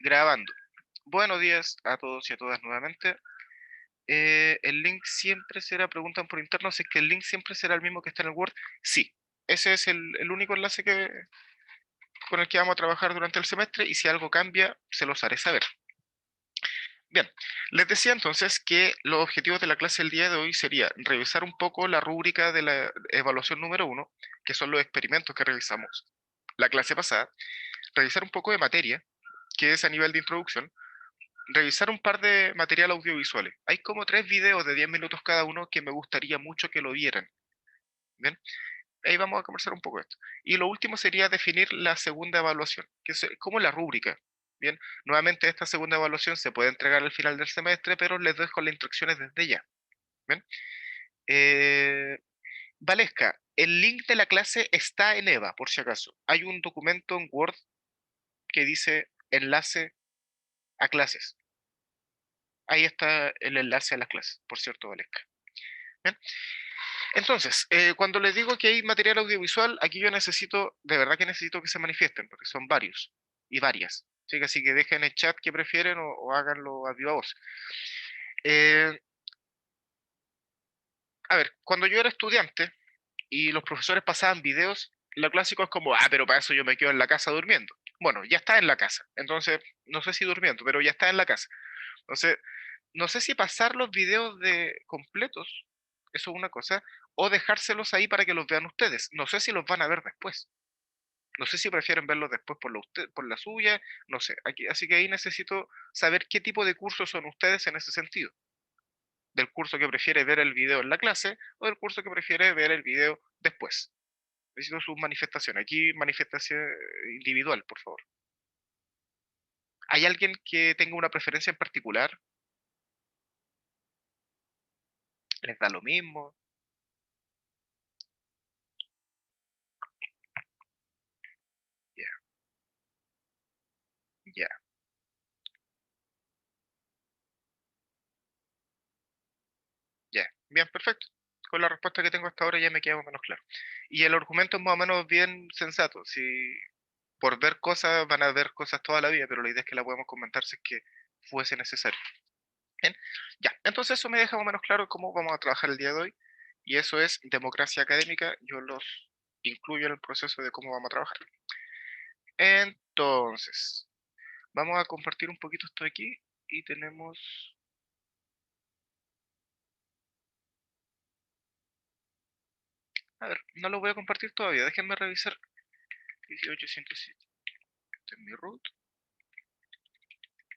Grabando. Buenos días a todos y a todas nuevamente. El link siempre será, preguntan por interno, si es que el link siempre será el mismo que está en el Word. Sí, ese es el único enlace con el que vamos a trabajar durante el semestre y si algo cambia, se los haré saber. Bien, les decía entonces que los objetivos de la clase del día de hoy sería revisar un poco la rúbrica de la evaluación número 1, que son los experimentos que revisamos la clase pasada, revisar un poco de materia, que es a nivel de introducción, revisar un par de material audiovisuales. Hay como 3 videos de 10 minutos cada uno que me gustaría mucho que lo vieran. ¿Bien? Ahí vamos a conversar un poco de esto. Y lo último sería definir la segunda evaluación, que es como la rúbrica. Bien, nuevamente esta segunda evaluación se puede entregar al final del semestre, pero les dejo las instrucciones desde ya. Bien. Eh, Valesca, el link de la clase está en EVA, por si acaso. Hay un documento en Word que dice enlace a clases. Ahí está el enlace a las clases, por cierto, Valesca. Bien. Entonces, cuando les digo que hay material audiovisual, aquí yo necesito, de verdad que necesito que se manifiesten, porque son varios y varias. Así que dejen el chat que prefieren o háganlo a viva voz. Eh, a ver, cuando yo era estudiante y los profesores pasaban videos, lo clásico es como, pero para eso yo me quedo en la casa durmiendo. Bueno, ya está en la casa, entonces, no sé si durmiendo, pero ya está en la casa. Entonces, no sé si pasar los videos de completos, eso es una cosa, o dejárselos ahí para que los vean ustedes. No sé si los van a ver después. No sé si prefieren verlos después por la suya, no sé. Así que ahí necesito saber qué tipo de cursos son ustedes en ese sentido. Del curso que prefiere ver el video en la clase o del curso que prefiere ver el video después. Necesito sus manifestaciones. Aquí manifestación individual, por favor. ¿Hay alguien que tenga una preferencia en particular? ¿Les da lo mismo? Ya, ya. Ya, bien, perfecto. Con la respuesta que tengo hasta ahora ya me queda más o menos claro. Y el argumento es más o menos bien sensato. Si por ver cosas van a ver cosas toda la vida, pero la idea es que la podemos comentar si es que fuese necesario. Bien, ya. Entonces eso me deja más o menos claro cómo vamos a trabajar el día de hoy. Y eso es democracia académica. Yo los incluyo en el proceso de cómo vamos a trabajar. Entonces, vamos a compartir un poquito esto aquí. Y tenemos... A ver, no lo voy a compartir todavía. Déjenme revisar. 1807. Este es mi root,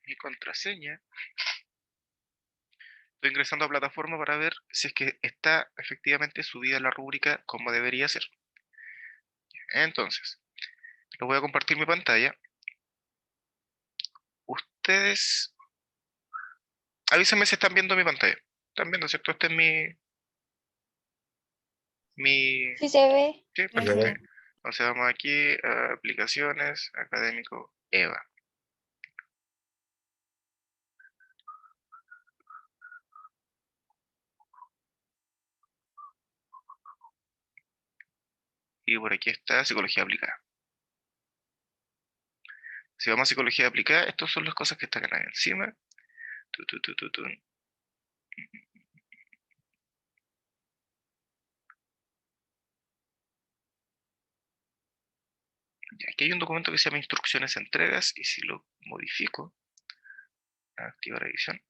mi contraseña. Estoy ingresando a plataforma para ver si es que está efectivamente subida la rúbrica como debería ser. Entonces, les voy a compartir mi pantalla. Ustedes, avísenme si están viendo mi pantalla. ¿Están viendo, cierto? Este es mi... Sí se ve. Sí, Sí, se perfecto. ve. Entonces vamos aquí a aplicaciones, académico, EVA. Y por aquí está psicología aplicada. Si vamos a psicología aplicada, estas son las cosas que están ahí encima. Tu, tu, tu, tu, tu. Ya, aquí hay un documento que se llama instrucciones entregas y si lo modifico, activar edición,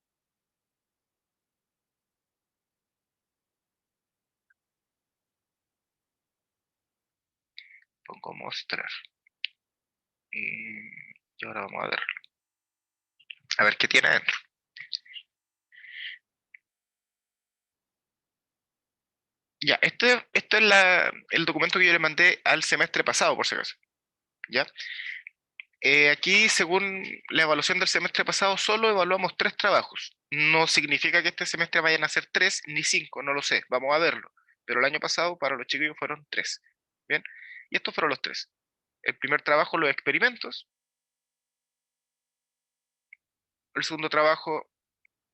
pongo mostrar. Y ahora vamos a ver. A ver qué tiene adentro. Ya, este es el documento que yo le mandé al semestre pasado, por si acaso. ¿Ya? Aquí, según la evaluación del semestre pasado, solo evaluamos 3 trabajos. No significa que este semestre vayan a ser 3 ni 5, no lo sé, vamos a verlo. Pero el año pasado para los chiquillos fueron 3. ¿Bien? Y estos fueron los 3. El primer trabajo, los experimentos. El segundo trabajo,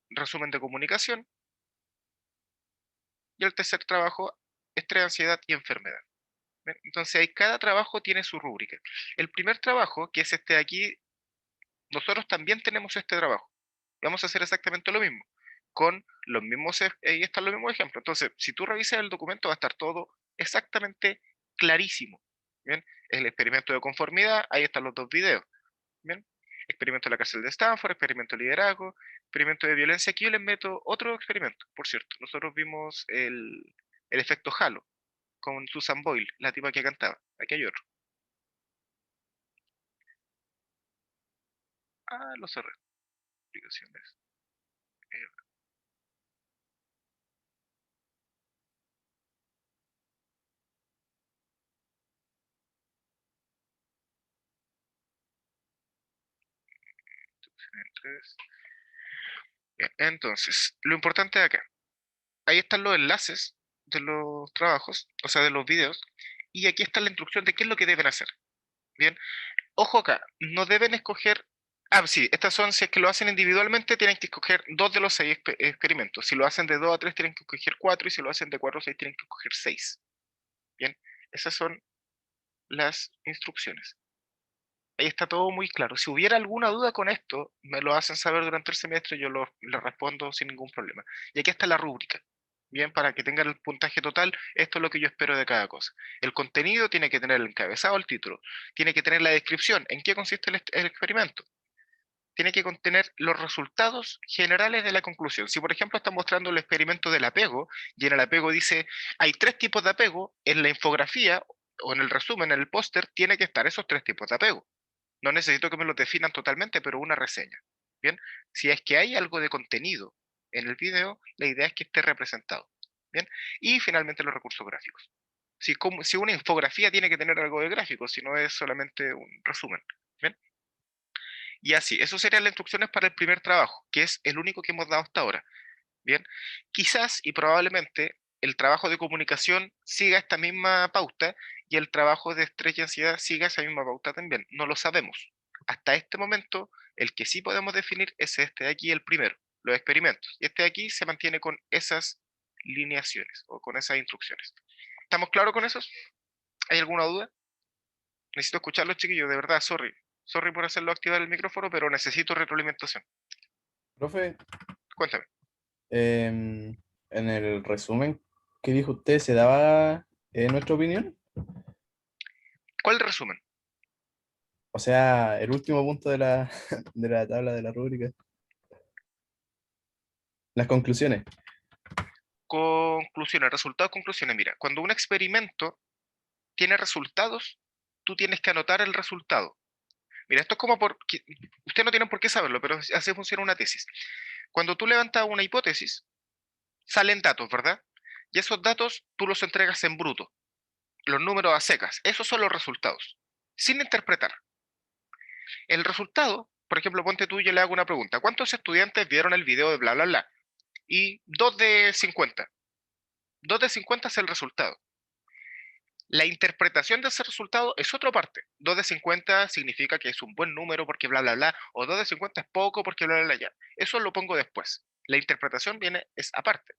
resumen de comunicación. Y el tercer trabajo, estrés, ansiedad y enfermedad. Entonces, ahí cada trabajo tiene su rúbrica. El primer trabajo, que es este de aquí, nosotros también tenemos este trabajo. Vamos a hacer exactamente lo mismo, con los mismos, ahí están los mismos ejemplos. Entonces, si tú revisas el documento, va a estar todo exactamente clarísimo. Bien, el experimento de conformidad, ahí están los dos videos. Bien, experimento de la cárcel de Stanford, experimento de liderazgo, experimento de violencia. Aquí yo les meto otro experimento, por cierto. Nosotros vimos el efecto Halo con Susan Boyle, la tipa que cantaba. Aquí hay otro. Ah, lo cerré. Aplicaciones. eh, tres. Bien, entonces, lo importante de acá, ahí están los enlaces de los trabajos, o sea, de los videos, y aquí está la instrucción de qué es lo que deben hacer. Bien, ojo acá, no deben escoger. Ah, sí, estas son, si es que lo hacen individualmente, tienen que escoger dos de los seis experimentos. Si lo hacen de dos a tres, tienen que escoger cuatro, y si lo hacen de cuatro a seis, tienen que escoger seis. Bien, esas son las instrucciones. Ahí está todo muy claro. Si hubiera alguna duda con esto, me lo hacen saber durante el semestre, yo lo respondo sin ningún problema. Y aquí está la rúbrica. Bien, para que tengan el puntaje total, esto es lo que yo espero de cada cosa. El contenido tiene que tener el encabezado, el título, tiene que tener la descripción, en qué consiste el experimento, tiene que contener los resultados generales de la conclusión. Si, por ejemplo, está mostrando el experimento del apego, y en el apego dice, hay tres tipos de apego, en la infografía o en el resumen, en el póster, tiene que estar esos tres tipos de apego. No necesito que me lo definan totalmente, pero una reseña. Bien, si es que hay algo de contenido en el video, la idea es que esté representado. Bien, y finalmente los recursos gráficos. Si una infografía tiene que tener algo de gráfico, si no es solamente un resumen. Bien, y así, eso serían las instrucciones para el primer trabajo, que es el único que hemos dado hasta ahora. Bien, quizás y probablemente el trabajo de comunicación siga esta misma pauta y el trabajo de estrés y ansiedad siga esa misma pauta también. No lo sabemos. Hasta este momento, el que sí podemos definir es este de aquí, el primero, los experimentos. Y este de aquí se mantiene con esas lineaciones o con esas instrucciones. ¿Estamos claros con eso? ¿Hay alguna duda? Necesito escucharlos, chiquillos, de verdad, sorry. Sorry por hacerlo activar el micrófono, pero necesito retroalimentación. Profe, Cuéntame. en el resumen que dijo usted, ¿se daba nuestra opinión? ¿Cuál resumen? O sea, el último punto de la, de la tabla de la rúbrica. Las conclusiones. Conclusiones, resultados, conclusiones. Mira, cuando un experimento tiene resultados, tú tienes que anotar el resultado. Mira, esto es como ustedes no tienen por qué saberlo, pero así funciona una tesis. Cuando tú levantas una hipótesis, salen datos, ¿verdad? Y esos datos tú los entregas en bruto, los números a secas. Esos son los resultados, sin interpretar. El resultado, por ejemplo, ponte tú y yo le hago una pregunta. ¿Cuántos estudiantes vieron el video de bla, bla, bla? Y 2 de 50. 2 de 50 es el resultado. La interpretación de ese resultado es otra parte. 2 de 50 significa que es un buen número porque bla, bla, bla, o 2 de 50 es poco porque bla, bla, bla, ya. Eso lo pongo después. La interpretación viene, es aparte.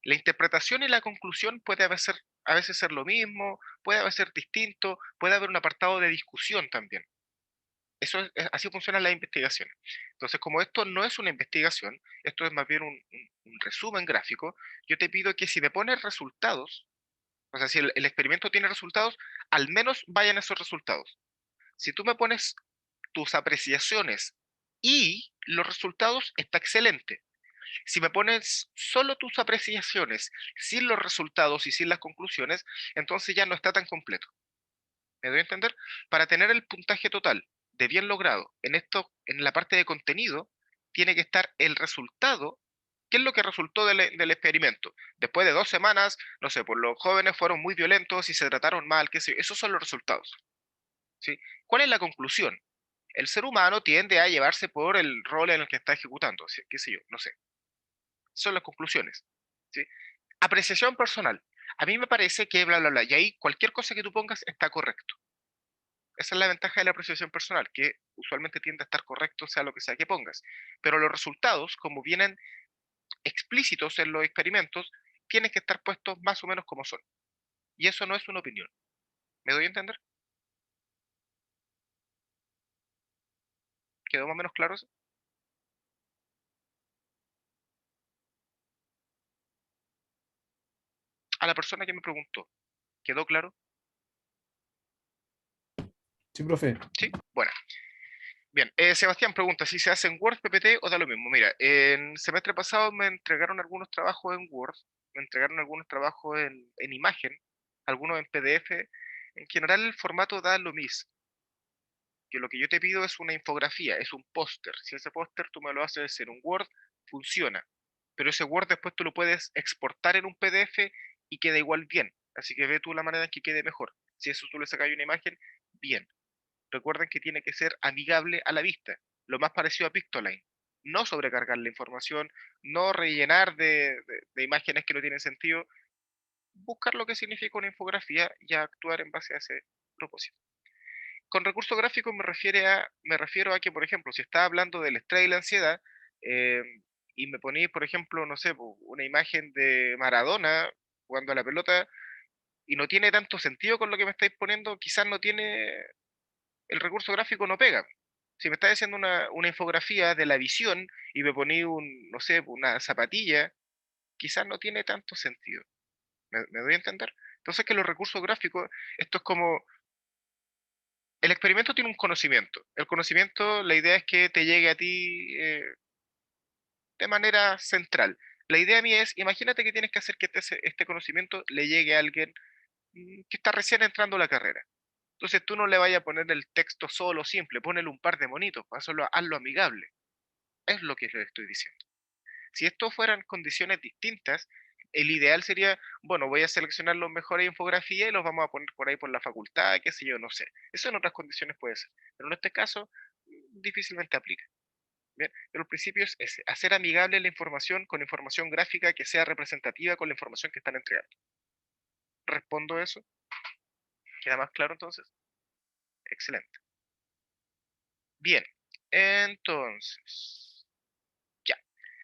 La interpretación y la conclusión puede a veces ser lo mismo, puede a veces ser distinto, puede haber un apartado de discusión también. Así funcionan las investigaciones. Entonces, como esto no es una investigación, esto es más bien un resumen gráfico, yo te pido que si me pones resultados, o sea, si el experimento tiene resultados, al menos vayan esos resultados. Si tú me pones tus apreciaciones y los resultados, está excelente. Si me pones solo tus apreciaciones, sin los resultados y sin las conclusiones, entonces ya no está tan completo. ¿Me doy a entender? Para tener el puntaje total de bien logrado en esto, en la parte de contenido, tiene que estar el resultado. ¿Qué es lo que resultó del experimento? Después de 2 semanas, no sé, pues los jóvenes fueron muy violentos y se trataron mal, qué sé yo. Esos son los resultados. ¿Sí? ¿Cuál es la conclusión? El ser humano tiende a llevarse por el rol en el que está ejecutando, ¿sí? Qué sé yo, no sé. Son las conclusiones. ¿Sí? Apreciación personal. A mí me parece que bla, bla, bla. Y ahí cualquier cosa que tú pongas está correcto. Esa es la ventaja de la apreciación personal, que usualmente tiende a estar correcto, sea lo que sea que pongas. Pero los resultados, como vienen explícitos en los experimentos, tienen que estar puestos más o menos como son. Y eso no es una opinión. ¿Me doy a entender? ¿Quedó más o menos claro eso? A la persona que me preguntó, ¿quedó claro? Sí, profe. Sí, bueno. Bien, Sebastián pregunta si se hace en Word, PPT o da lo mismo. Mira, en semestre pasado me entregaron algunos trabajos en Word, me entregaron algunos trabajos en imagen, algunos en PDF. En general el formato da lo mismo, que lo que yo te pido es una infografía, es un póster. Si ese póster tú me lo haces en un Word, funciona. Pero ese Word después tú lo puedes exportar en un PDF y queda igual bien. Así que ve tú la manera en que quede mejor. Si eso tú le sacas una imagen, bien. Recuerden que tiene que ser amigable a la vista, lo más parecido a Pictoline. No sobrecargar la información, no rellenar de imágenes que no tienen sentido, buscar lo que significa una infografía y actuar en base a ese propósito. Con recursos gráficos me refiero a que, por ejemplo, si está hablando del estrés y la ansiedad, eh, y me ponéis, por ejemplo, no sé, una imagen de Maradona jugando a la pelota y no tiene tanto sentido con lo que me estáis poniendo, quizás no tiene el recurso gráfico no pega. Si me estás haciendo una infografía de la visión y me poní no sé, una zapatilla, quizás no tiene tanto sentido. ¿Me doy a entender? Entonces que los recursos gráficos, esto es como, el experimento tiene un conocimiento. El conocimiento, la idea es que te llegue a ti de manera central. La idea mía es, imagínate que tienes que hacer que este conocimiento le llegue a alguien que está recién entrando a la carrera. Entonces tú no le vayas a poner el texto solo, simple, ponele un par de monitos, hazlo amigable. Es lo que les estoy diciendo. Si esto fueran condiciones distintas, el ideal sería, bueno, voy a seleccionar los mejores infografías y los vamos a poner por ahí por la facultad, qué sé yo, no sé. Eso en otras condiciones puede ser. Pero en este caso, difícilmente aplica. Bien, pero el principio es ese, hacer amigable la información con información gráfica que sea representativa con la información que están entregando. ¿Respondo eso? ¿Queda más claro entonces? Excelente. Bien, entonces, ya.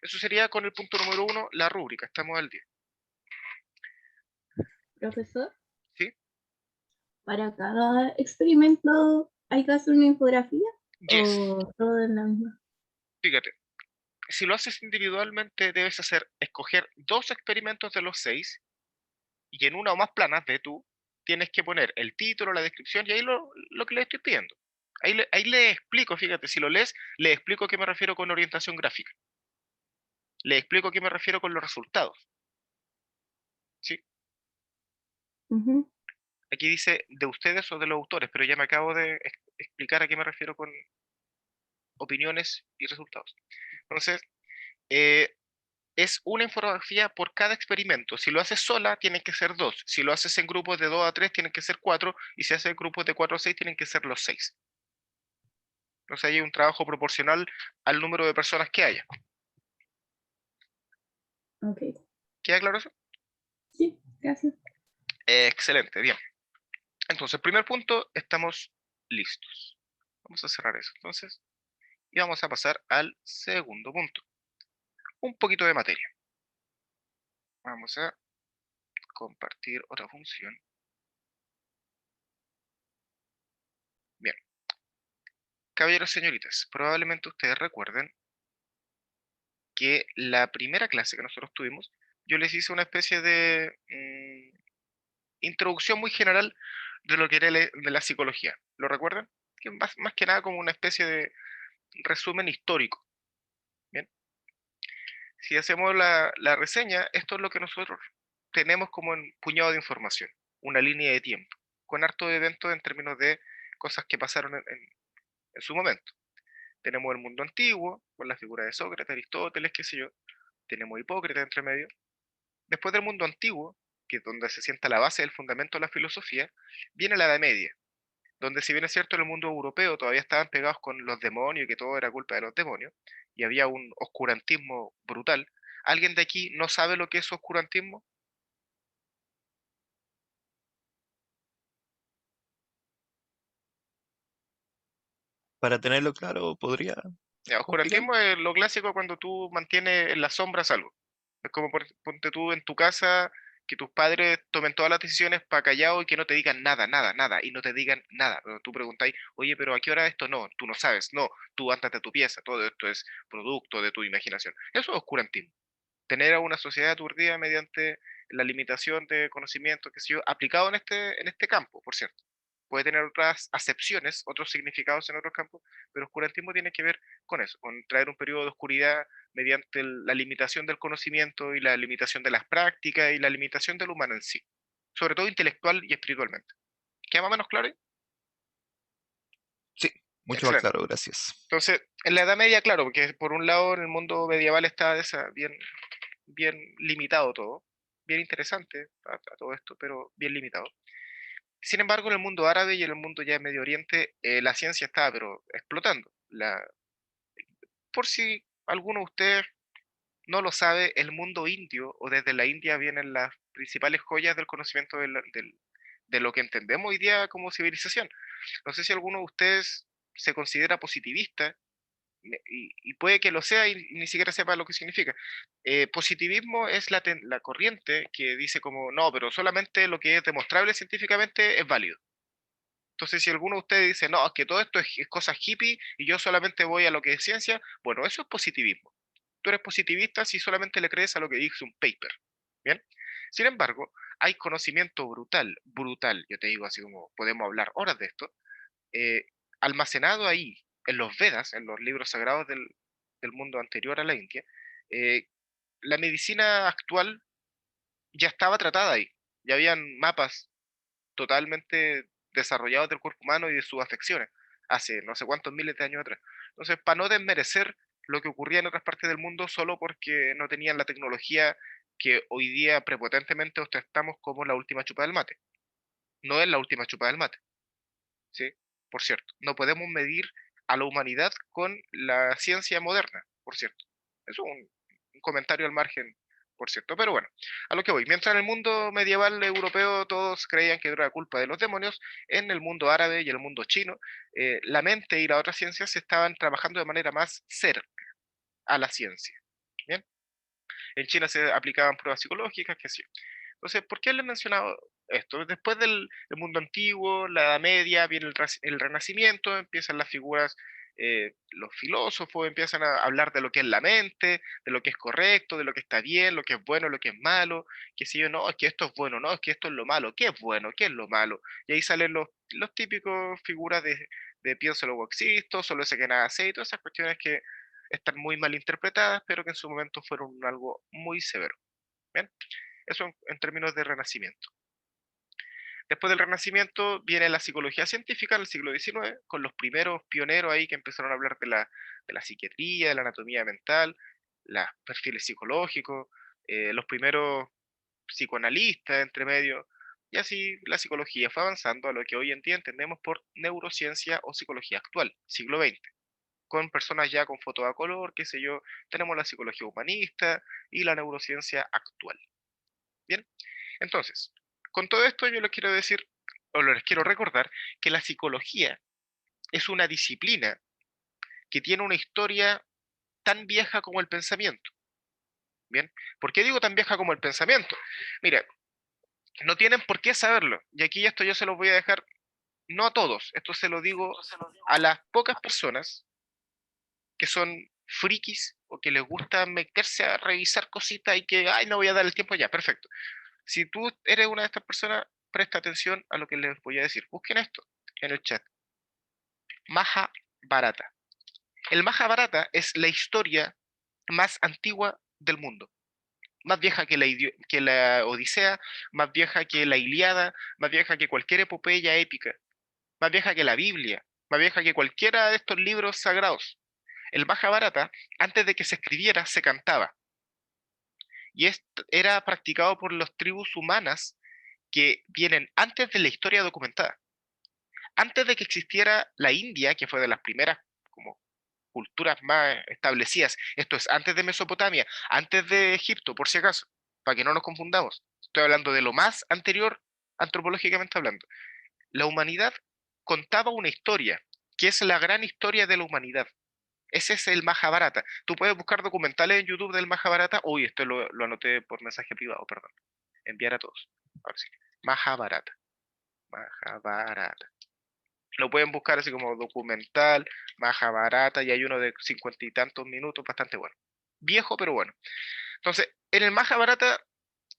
Eso sería con el punto número 1, la rúbrica. Estamos al 10. Profesor, ¿Sí? para cada experimento hay que hacer una infografía Yes. o todo en la misma. Fíjate, si lo haces individualmente, debes escoger 2 experimentos de los 6 y en una o más planas de tú tienes que poner el título, la descripción y ahí lo que le estoy pidiendo. Ahí le explico, fíjate, si lo lees, le explico a qué me refiero con orientación gráfica. Le explico a qué me refiero con los resultados. ¿Sí? Ujú. Aquí dice de ustedes o de los autores, pero ya me acabo de explicar a qué me refiero con opiniones y resultados. Entonces, eh, es una infografía por cada experimento. Si lo haces sola, tienen que ser 2. Si lo haces en grupos de 2 a 3, tienen que ser 4. Y si haces grupos de 4 a 6, tienen que ser los 6. O sea, hay un trabajo proporcional al número de personas que haya. Ok, ¿Queda claro eso? sí, gracias. Excelente, bien. Entonces, primer punto, estamos listos. Vamos a cerrar eso entonces. Y vamos a pasar al segundo punto. Un poquito de materia. Vamos a compartir otra función. Bien. Caballeros, señoritas, probablemente ustedes recuerden que la primera clase que nosotros tuvimos, yo les hice una especie de introducción muy general de lo que era de la psicología. ¿Lo recuerdan? Que más que nada como una especie de resumen histórico. Bien, si hacemos la reseña, esto es lo que nosotros tenemos como un puñado de información, una línea de tiempo, con harto de eventos en términos de cosas que pasaron en su momento. Tenemos el mundo antiguo, con la figura de Sócrates, Aristóteles, qué sé yo. Tenemos Hipócrates entre medio. Después del mundo antiguo, que es donde se sienta la base del fundamento de la filosofía, viene la Edad Media, donde si bien es cierto en el mundo europeo todavía estaban pegados con los demonios y que todo era culpa de los demonios, y había un oscurantismo brutal. ¿Alguien de aquí no sabe lo que es oscurantismo? Para tenerlo claro, ¿podría Ya, explicar? oscurantismo es lo clásico cuando tú mantienes en las sombras algo. Es como ponte tú en tu casa que tus padres tomen todas las decisiones para callado y que no te digan nada, nada, nada, y no te digan nada. Pero tú preguntáis, oye, pero ¿a qué hora esto? No, tú no sabes, no, tú ándate a tu pieza, todo esto es producto de tu imaginación. Eso es oscurantismo. Tener a una sociedad aturdida mediante la limitación de conocimiento, que sé yo, aplicado en este campo, por cierto. Puede tener otras acepciones, otros significados en otros campos, pero oscurantismo tiene que ver con eso, con traer un periodo de oscuridad mediante la limitación del conocimiento y la limitación de las prácticas y la limitación del humano en sí, sobre todo intelectual y espiritualmente. ¿Queda más o menos claro ahí? Sí, mucho más Excelente. claro, gracias. Entonces, en la Edad Media, claro, porque por un lado en el mundo medieval está bien, bien limitado todo, bien interesante a todo esto, pero bien limitado. Sin embargo, en el mundo árabe y en el mundo ya de Medio Oriente, la ciencia estaba pero explotando. Por si alguno de ustedes no lo sabe, el mundo indio o desde la India vienen las principales joyas del conocimiento de lo que entendemos hoy día como civilización. No sé si alguno de ustedes se considera positivista y puede que lo sea y ni siquiera sepa lo que significa. Positivismo es la corriente que dice como, no, pero solamente lo que es demostrable científicamente es válido. Entonces, si alguno de ustedes dice, no, es que todo esto es cosa hippie y yo solamente voy a lo que es ciencia, bueno, eso es positivismo. Tú eres positivista si solamente le crees a lo que dice un paper. ¿Bien? Sin embargo, hay conocimiento brutal, brutal, yo te digo así como podemos hablar horas de esto, eh, almacenado ahí en los Vedas, en los libros sagrados del mundo anterior a la India. eh, la medicina actual ya estaba tratada ahí. Ya habían mapas totalmente desarrollados del cuerpo humano y de sus afecciones, hace no sé cuántos miles de años atrás. Entonces, para no desmerecer lo que ocurría en otras partes del mundo solo porque no tenían la tecnología que hoy día prepotentemente ostentamos como la última chupa del mate. No es la última chupa del mate, ¿sí? Por cierto, no podemos medir a la humanidad con la ciencia moderna, por cierto. Eso es un comentario al margen, por cierto. Pero bueno, a lo que voy. Mientras en el mundo medieval europeo todos creían que era culpa de los demonios, en el mundo árabe y el mundo chino, la mente y las otras ciencias estaban trabajando de manera más cerca a la ciencia. ¿Bien? En China se aplicaban pruebas psicológicas, qué sé yo. Entonces, ¿por qué les he mencionado esto? Después del mundo antiguo, la Edad Media, viene el Renacimiento, empiezan las figuras, los filósofos empiezan a hablar de lo que es la mente, de lo que es correcto, de lo que está bien, lo que es bueno, lo que es malo, que si yo no, es que esto es bueno, no, es que esto es lo malo, ¿qué es bueno, qué es lo malo? Y ahí salen los típicos figuras de pienso luego existo, solo sé que nada sé, y todas esas cuestiones que están muy mal interpretadas, pero que en su momento fueron algo muy severo. ¿Bien? Eso en términos de renacimiento. Después del Renacimiento viene la psicología científica en el siglo XIX, con los primeros pioneros ahí que empezaron a hablar de la psiquiatría, de la anatomía mental, los perfiles psicológicos, los primeros psicoanalistas entre medio, y así la psicología fue avanzando a lo que hoy en día entendemos por neurociencia o psicología actual, siglo XX, con personas ya con foto a color, qué sé yo, tenemos la psicología humanista y la neurociencia actual. Bien, entonces, con todo esto yo les quiero decir, o les quiero recordar, que la psicología es una disciplina que tiene una historia tan vieja como el pensamiento. Bien, ¿por qué digo tan vieja como el pensamiento? Mira, no tienen por qué saberlo, y aquí esto yo se los voy a dejar, no a todos, esto se lo digo a las pocas personas que son frikis o que les gusta meterse a revisar cositas y que, ay, no voy a dar el tiempo ya, perfecto. Si tú eres una de estas personas, presta atención a lo que les voy a decir. Busquen esto en el chat. Mahabharata. El Mahabharata es la historia más antigua del mundo. Más vieja que la Odisea, más vieja que la Ilíada, más vieja que cualquier epopeya épica, más vieja que la Biblia, más vieja que cualquiera de estos libros sagrados. El Mahabharata, antes de que se escribiera, se cantaba. Y esto era practicado por las tribus humanas que vienen antes de la historia documentada. Antes de que existiera la India, que fue de las primeras como culturas más establecidas, esto es antes de Mesopotamia, antes de Egipto, por si acaso, para que no nos confundamos. Estoy hablando de lo más anterior antropológicamente hablando. La humanidad contaba una historia, que es la gran historia de la humanidad. Ese es el Mahabharata. Tú puedes buscar documentales en YouTube del Mahabharata. Uy, esto lo anoté por mensaje privado, perdón. enviar a todos. Ahora sí. Mahabharata. Mahabharata. Lo pueden buscar así como documental, Mahabharata, y hay uno de 50 y tantos minutos, bastante bueno. Viejo, pero bueno. Entonces, en el Mahabharata,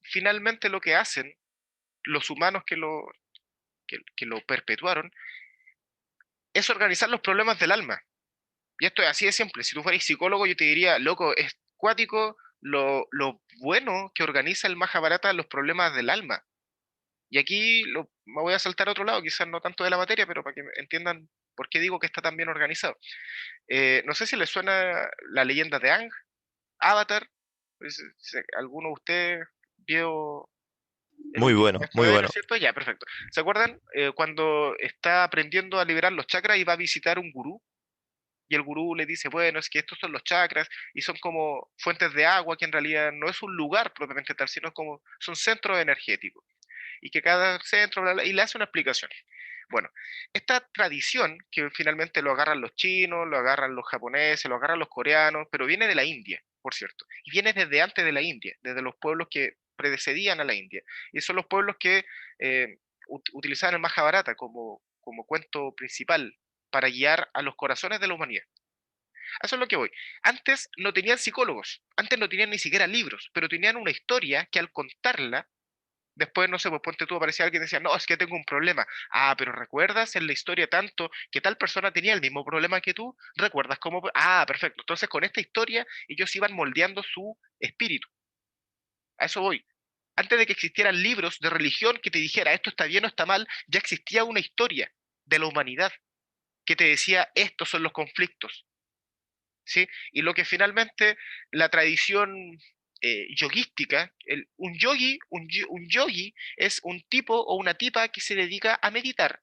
finalmente lo que hacen los humanos que lo perpetuaron es organizar los problemas del alma. Y esto es así de simple. Si tú fueras psicólogo, yo te diría, loco, es cuático lo bueno que organiza el Mahabharata los problemas del alma. Y aquí me voy a saltar a otro lado, quizás no tanto de la materia, pero para que entiendan por qué digo que está tan bien organizado. No sé si les suena la leyenda de Aang, Avatar. Pues, ¿alguno de ustedes vio el Muy último bueno, maestro muy de él, bueno. es cierto? Ya, perfecto. ¿Se acuerdan cuando está aprendiendo a liberar los chakras y va a visitar un gurú? Y el gurú le dice, bueno, es que estos son los chakras y son como fuentes de agua, que en realidad no es un lugar propiamente tal, sino como son centros energéticos. Y que cada centro, bla, bla, y le hace una explicación. Bueno, esta tradición, que finalmente lo agarran los chinos, lo agarran los japoneses, lo agarran los coreanos, pero viene de la India, por cierto, y viene desde antes de la India, desde los pueblos que precedían a la India, y son los pueblos que utilizaban el Mahabharata como cuento principal para guiar a los corazones de la humanidad. A eso es lo que voy. Antes no tenían psicólogos, antes no tenían ni siquiera libros, pero tenían una historia que al contarla, después, no sé, pues ponte tú, aparecía alguien y decía, no, es que tengo un problema. Ah, pero ¿recuerdas en la historia tanto que tal persona tenía el mismo problema que tú? ¿Recuerdas cómo? Ah, perfecto. Entonces, con esta historia, ellos iban moldeando su espíritu. A eso voy. Antes de que existieran libros de religión que te dijera esto está bien o está mal, ya existía una historia de la humanidad que te decía estos son los conflictos, ¿sí? Y lo que finalmente la tradición yoguística, un yogi es un tipo o una tipa que se dedica a meditar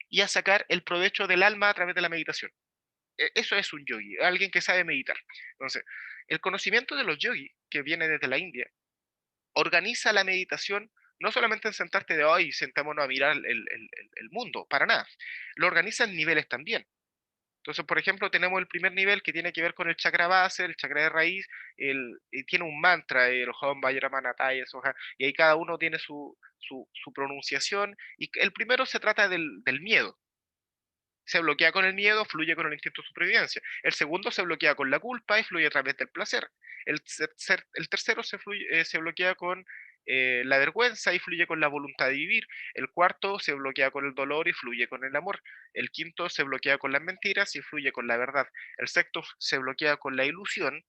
y a sacar el provecho del alma a través de la meditación. Eso es un yogi, alguien que sabe meditar. Entonces, el conocimiento de los yogis, que viene desde la India, organiza la meditación no solamente en sentarte de hoy, sentémonos a mirar el mundo, para nada. Lo organiza en niveles también. Entonces, por ejemplo, tenemos el primer nivel que tiene que ver con el chakra base, el chakra de raíz, y tiene un mantra, el Hom Vajramanataya Soha, y ahí cada uno tiene su pronunciación, y el primero se trata del miedo. Se bloquea con el miedo, fluye con el instinto de supervivencia. El segundo se bloquea con la culpa y fluye a través del placer. El tercero se bloquea con la vergüenza y fluye con la voluntad de vivir. El cuarto se bloquea con el dolor y fluye con el amor. El quinto se bloquea con las mentiras y fluye con la verdad. El sexto se bloquea con la ilusión.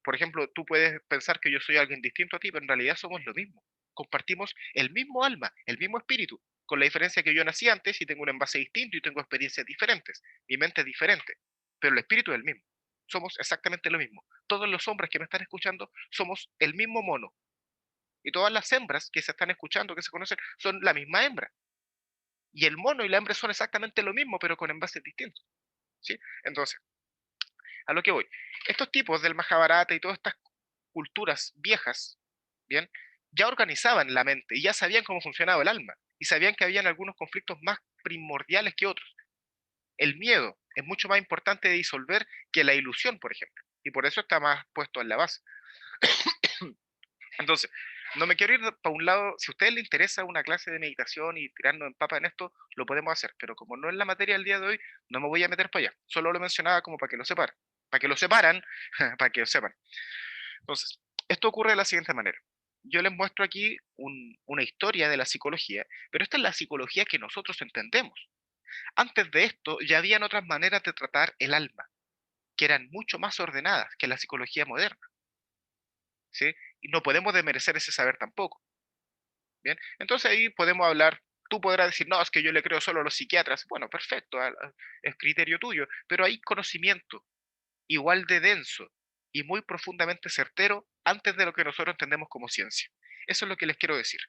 Por ejemplo, tú puedes pensar que yo soy alguien distinto a ti, pero en realidad somos lo mismo. Compartimos el mismo alma, el mismo espíritu, con la diferencia que yo nací antes y tengo un envase distinto y tengo experiencias diferentes. Mi mente es diferente, pero el espíritu es el mismo. Somos exactamente lo mismo. Todos los hombres que me están escuchando somos el mismo mono. Y todas las hembras que se están escuchando, que se conocen, son la misma hembra. Y el mono y la hembra son exactamente lo mismo, pero con envases distintos. ¿Sí? Entonces, a lo que voy. Estos tipos del Mahabharata y todas estas culturas viejas, ¿bien? Ya organizaban la mente y ya sabían cómo funcionaba el alma. Y sabían que habían algunos conflictos más primordiales que otros. El miedo es mucho más importante de disolver que la ilusión, por ejemplo. Y por eso está más puesto en la base. Entonces, no me quiero ir para un lado. Si a ustedes les interesa una clase de meditación y tirarnos en papa en esto, lo podemos hacer. Pero como no es la materia del día de hoy, no me voy a meter para allá. Solo lo mencionaba como para que lo separan. Para que lo separan, para que lo sepan. Entonces, esto ocurre de la siguiente manera. Yo les muestro aquí una historia de la psicología, pero esta es la psicología que nosotros entendemos. Antes de esto ya habían otras maneras de tratar el alma, que eran mucho más ordenadas que la psicología moderna, ¿sí? Y no podemos desmerecer ese saber tampoco, ¿bien? Entonces ahí podemos hablar, tú podrás decir, no, es que yo le creo solo a los psiquiatras. Bueno, perfecto, es criterio tuyo, pero hay conocimiento igual de denso y muy profundamente certero antes de lo que nosotros entendemos como ciencia. Eso es lo que les quiero decir.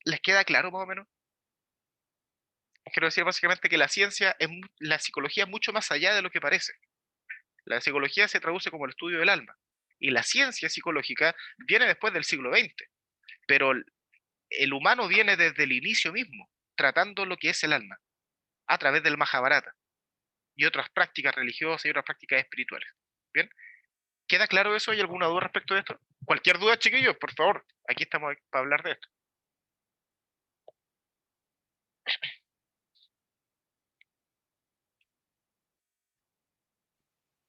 ¿Les queda claro más o menos? Quiero decir básicamente que la ciencia, la psicología es mucho más allá de lo que parece. La psicología se traduce como el estudio del alma. Y la ciencia psicológica viene después del siglo XX. Pero el humano viene desde el inicio mismo, tratando lo que es el alma, a través del Mahabharata y otras prácticas religiosas y otras prácticas espirituales. ¿Bien? ¿Queda claro eso? ¿Hay alguna duda respecto de esto? Cualquier duda, chiquillos, por favor, aquí estamos para hablar de esto.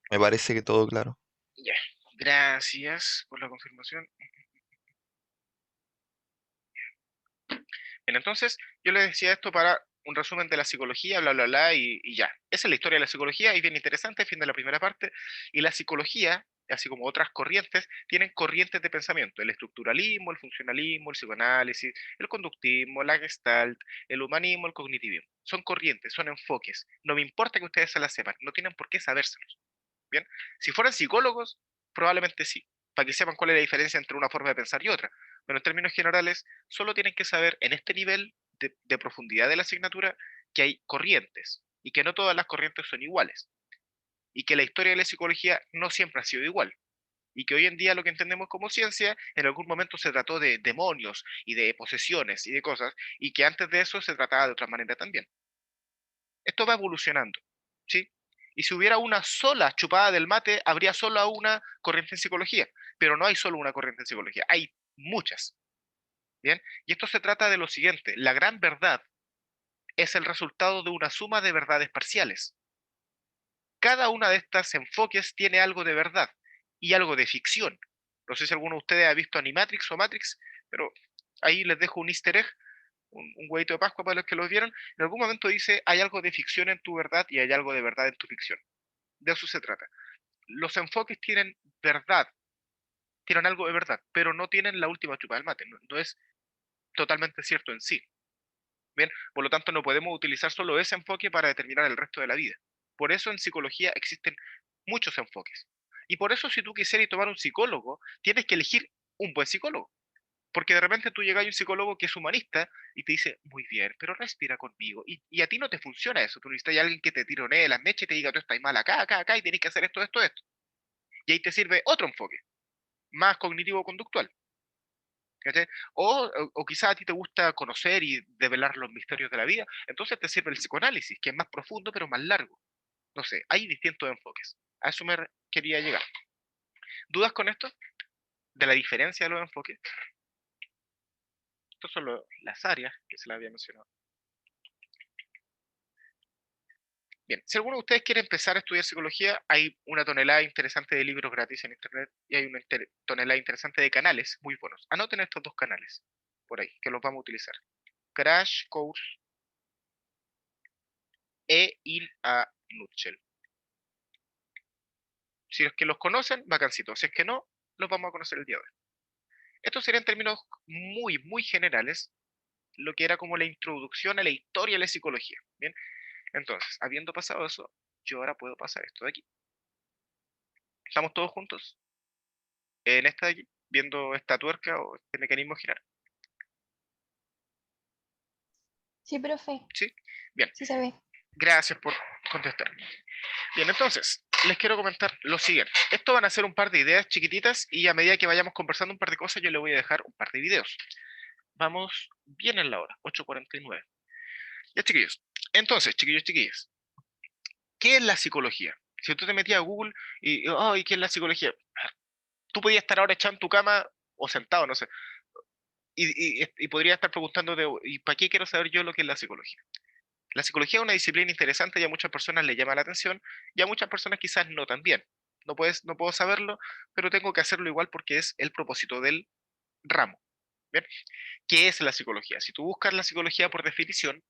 Me parece que todo claro. Ya, gracias por la confirmación. Bien, entonces, yo les decía esto para un resumen de la psicología, bla, bla, bla, y ya. Esa es la historia de la psicología, y bien interesante, fin de la primera parte. Y la psicología, así como otras corrientes, tienen corrientes de pensamiento: el estructuralismo, el funcionalismo, el psicoanálisis, el conductismo, la gestalt, el humanismo, el cognitivismo. Son corrientes, son enfoques. No me importa que ustedes se las sepan, no tienen por qué sabérselos. Bien, si fueran psicólogos, probablemente sí, para que sepan cuál es la diferencia entre una forma de pensar y otra. Pero en términos generales, solo tienen que saber en este nivel de profundidad de la asignatura que hay corrientes y que no todas las corrientes son iguales y que la historia de la psicología no siempre ha sido igual. Y que hoy en día lo que entendemos como ciencia, en algún momento se trató de demonios y de posesiones y de cosas, y que antes de eso se trataba de otra manera también. Esto va evolucionando, ¿sí? Y si hubiera una sola chupada del mate, habría solo una corriente en psicología, pero no hay solo una corriente en psicología, hay muchas, ¿bien? Y esto se trata de lo siguiente: la gran verdad es el resultado de una suma de verdades parciales. Cada una de estas enfoques tiene algo de verdad y algo de ficción. No sé si alguno de ustedes ha visto Animatrix o Matrix, pero ahí les dejo un easter egg, un huevito de Pascua para los que lo vieron. En algún momento dice: hay algo de ficción en tu verdad y hay algo de verdad en tu ficción. De eso se trata. Los enfoques tienen verdad, tienen algo de verdad, pero no tienen la última chupa del mate. No, no es totalmente cierto en sí. Bien, por lo tanto no podemos utilizar solo ese enfoque para determinar el resto de la vida. Por eso en psicología existen muchos enfoques. Y por eso, si tú quisieras tomar un psicólogo, tienes que elegir un buen psicólogo. Porque de repente tú llegas a un psicólogo que es humanista y te dice: muy bien, pero respira conmigo. Y a ti no te funciona eso. Tú necesitas a alguien que te tironee las mechas y te diga: tú estás mal acá, acá, acá, y tienes que hacer esto, esto, esto. Y ahí te sirve otro enfoque, más cognitivo-conductual. ¿Cachai? O quizá a ti te gusta conocer y develar los misterios de la vida, entonces te sirve el psicoanálisis, que es más profundo pero más largo. No sé, hay distintos enfoques. A eso quería llegar. ¿Dudas con esto? ¿De la diferencia de los enfoques? Estas son las áreas que se las había mencionado. Bien, si alguno de ustedes quiere empezar a estudiar psicología, hay una tonelada interesante de libros gratis en internet y hay una tonelada interesante de canales muy buenos. Anoten estos dos canales por ahí, que los vamos a utilizar: Crash Course e Il a Nutshell. Si es que los conocen, bacancito. Si es que no, los vamos a conocer el día de hoy. Esto sería en términos muy, muy generales lo que era como la introducción a la historia de la psicología. Bien, entonces, habiendo pasado eso, yo ahora puedo pasar esto de aquí. ¿Estamos todos juntos en esta de aquí, viendo esta tuerca o este mecanismo girar? Sí, profe, ¿Sí? Bien, sí se ve. gracias por contestar. Bien, entonces, les quiero comentar lo siguiente. Esto van a ser un par de ideas chiquititas y a medida que vayamos conversando un par de cosas, yo les voy a dejar un par de videos. Vamos bien en la hora, 8:49. Ya, chiquillos. Entonces, chiquillos, chiquillas, ¿qué es la psicología? Si tú te metías a Google y ¿qué es la psicología? Tú podías estar ahora echado en tu cama o sentado, no sé, y podrías estar preguntándote: ¿y para qué quiero saber yo lo que es la psicología? La psicología es una disciplina interesante y a muchas personas le llama la atención y a muchas personas quizás no también. No puedo saberlo, pero tengo que hacerlo igual porque es el propósito del ramo. ¿Bien? ¿Qué es la psicología? Si tú buscas la psicología por definición,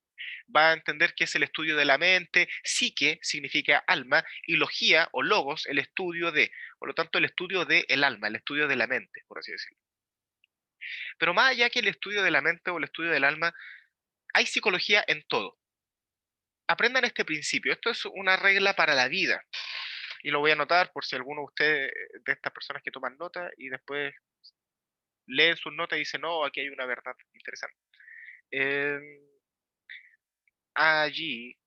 va a entender que es el estudio de la mente. Psique significa alma, y logía o logos, el estudio de. Por lo tanto, el estudio del alma, el estudio de la mente, por así decirlo. Pero más allá que el estudio de la mente o el estudio del alma, hay psicología en todo. Aprendan este principio. Esto es una regla para la vida. Y lo voy a anotar por si alguno de ustedes, de estas personas que toman nota y después leen sus notas y dicen: no, aquí hay una verdad interesante. Allí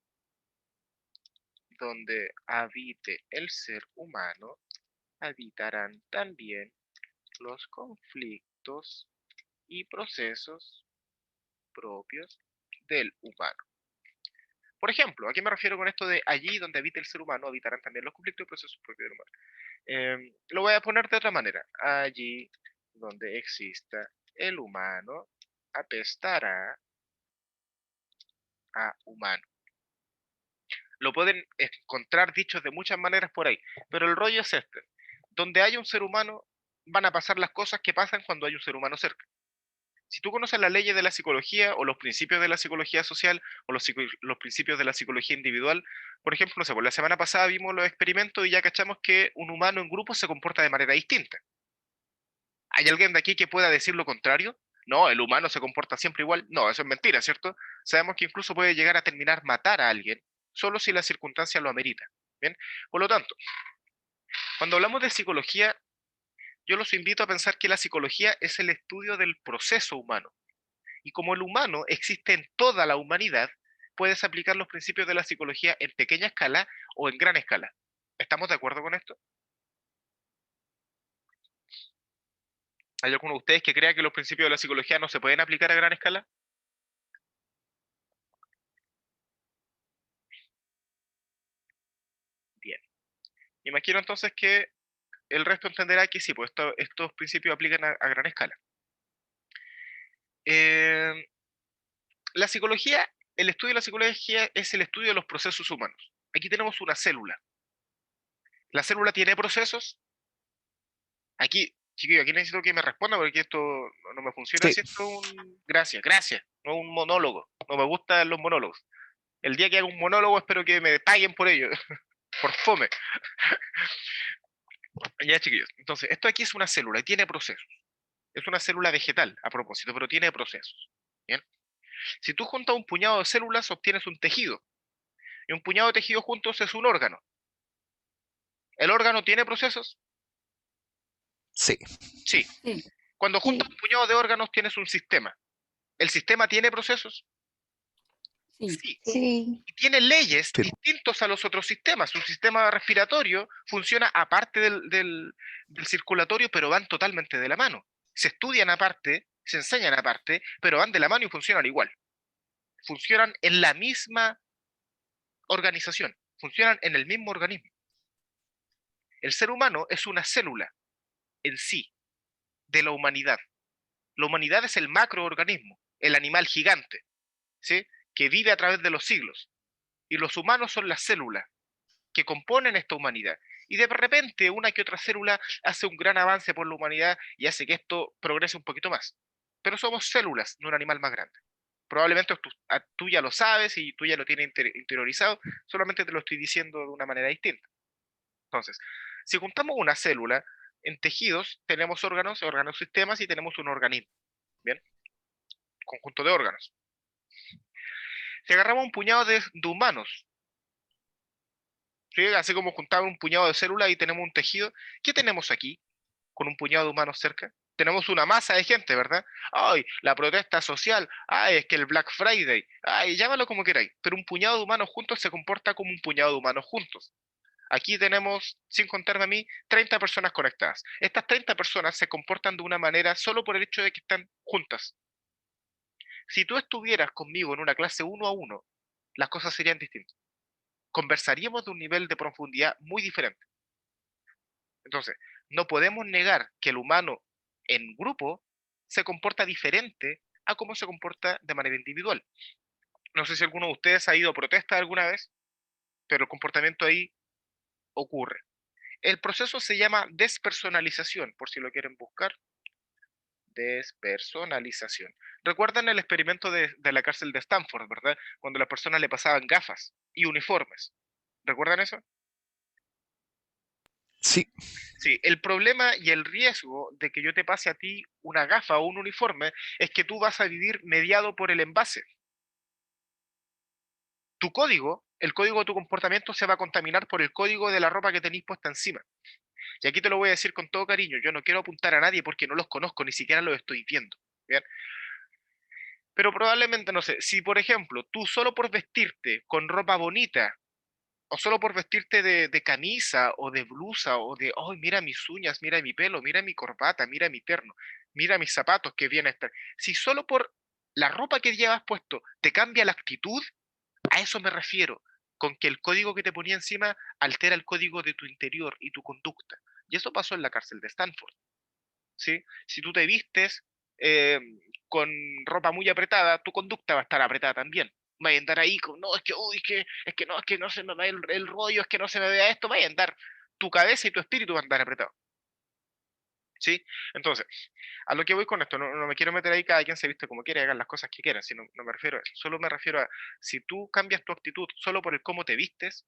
donde habite el ser humano, habitarán también los conflictos y procesos propios del humano. Por ejemplo, ¿a qué me refiero con esto de allí donde habita el ser humano, habitarán también los conflictos y procesos propios del humano? Lo voy a poner de otra manera. Allí donde exista el humano, apestará a humano. Lo pueden encontrar dichos de muchas maneras por ahí, pero el rollo es este. Donde hay un ser humano, van a pasar las cosas que pasan cuando hay un ser humano cerca. Si tú conoces las leyes de la psicología o los principios de la psicología social o los principios de la psicología individual, por ejemplo, no sé, pues la semana pasada vimos los experimentos y ya cachamos que un humano en grupo se comporta de manera distinta. ¿Hay alguien de aquí que pueda decir lo contrario? No, el humano se comporta siempre igual. No, eso es mentira, ¿cierto? Sabemos que incluso puede llegar a terminar matar a alguien solo si la circunstancia lo amerita. ¿Bien? Por lo tanto, cuando hablamos de psicología, yo los invito a pensar que la psicología es el estudio del proceso humano. Y como el humano existe en toda la humanidad, puedes aplicar los principios de la psicología en pequeña escala o en gran escala. ¿Estamos de acuerdo con esto? ¿Hay alguno de ustedes que crea que los principios de la psicología no se pueden aplicar a gran escala? Bien. Imagino entonces que el resto entenderá que sí, pues estos principios aplican a gran escala. Eh, la psicología, el estudio de la psicología es el estudio de los procesos humanos. Aquí tenemos una célula. La célula tiene procesos. Aquí, chiquillo, aquí necesito que me responda porque esto no me funciona. Sí. Si esto es un... Gracias, gracias. No es un monólogo. No me gustan los monólogos. El día que haga un monólogo espero que me paguen por ello. Por fome. Ya, chiquillos. Entonces, esto aquí es una célula y tiene procesos. Es una célula vegetal, a propósito, pero tiene procesos. ¿Bien? Si tú juntas un puñado de células, obtienes un tejido. Y un puñado de tejidos juntos es un órgano. ¿El órgano tiene procesos? Sí. Sí. Sí. Cuando juntas Sí. un puñado de órganos, tienes un sistema. ¿El sistema tiene procesos? Sí. Sí. Sí. Y tiene leyes Sí. distintos a los otros sistemas. Un sistema respiratorio funciona aparte del circulatorio, pero van totalmente de la mano. Se estudian aparte, se enseñan aparte, pero van de la mano y funcionan igual. Funcionan en la misma organización, funcionan en el mismo organismo. El ser humano es una célula en sí de la humanidad. La humanidad es el macroorganismo, el animal gigante, ¿sí? Que vive a través de los siglos. Y los humanos son las células que componen esta humanidad. Y de repente una que otra célula hace un gran avance por la humanidad y hace que esto progrese un poquito más. Pero somos células de un animal más grande. Probablemente tú ya lo sabes y tú ya lo tienes interiorizado, solamente te lo estoy diciendo de una manera distinta. Entonces, si juntamos una célula, en tejidos tenemos órganos, sistemas y tenemos un organismo. ¿Bien? Conjunto de órganos. Si agarramos un puñado de humanos, ¿sí? Así como juntamos un puñado de células y tenemos un tejido, ¿qué tenemos aquí con un puñado de humanos cerca? Tenemos una masa de gente, ¿verdad? Ay, la protesta social, ay, es que el Black Friday, ay, llámalo como queráis, pero un puñado de humanos juntos se comporta como un puñado de humanos juntos. Aquí tenemos, sin contarme a mí, 30 personas conectadas. Estas 30 personas se comportan de una manera solo por el hecho de que están juntas. Si tú estuvieras conmigo en una clase 1 a 1, las cosas serían distintas. Conversaríamos de un nivel de profundidad muy diferente. Entonces, no podemos negar que el humano en grupo se comporta diferente a cómo se comporta de manera individual. No sé si alguno de ustedes ha ido a protesta alguna vez, pero el comportamiento ahí ocurre. El proceso se llama despersonalización, por si lo quieren buscar. Despersonalización. ¿Recuerdan el experimento de la cárcel de Stanford, verdad? Cuando las personas le pasaban gafas y uniformes. ¿Recuerdan eso? Sí. Sí, el problema y el riesgo de que yo te pase a ti una gafa o un uniforme es que tú vas a vivir mediado por el envase. Tu código, el código de tu comportamiento se va a contaminar por el código de la ropa que tenéis puesta encima. Y aquí te lo voy a decir con todo cariño, yo no quiero apuntar a nadie porque no los conozco, ni siquiera los estoy viendo. ¿Bien? Pero probablemente, no sé, si por ejemplo tú solo por vestirte con ropa bonita, o solo por vestirte de camisa o de blusa o de, oh, mira mis uñas, mira mi pelo, mira mi corbata, mira mi terno, mira mis zapatos que bien están. Si solo por la ropa que llevas puesto te cambia la actitud, A eso me refiero, con que el código que te ponía encima altera el código de tu interior y tu conducta. Y eso pasó en la cárcel de Stanford, ¿sí? Si tú te vistes eh, con ropa muy apretada, tu conducta va a estar apretada también. Vaya a andar ahí con, no, es que, uy, es que no se me ve el rollo, es que no se me vea esto, vaya a andar, tu cabeza y tu espíritu van a andar apretados, ¿sí? Entonces, a lo que voy con esto, no me quiero meter ahí, cada quien se viste como quiere, hagan las cosas que quieran, sino, no me refiero a eso, solo me refiero a, si tú cambias tu actitud solo por el cómo te vistes,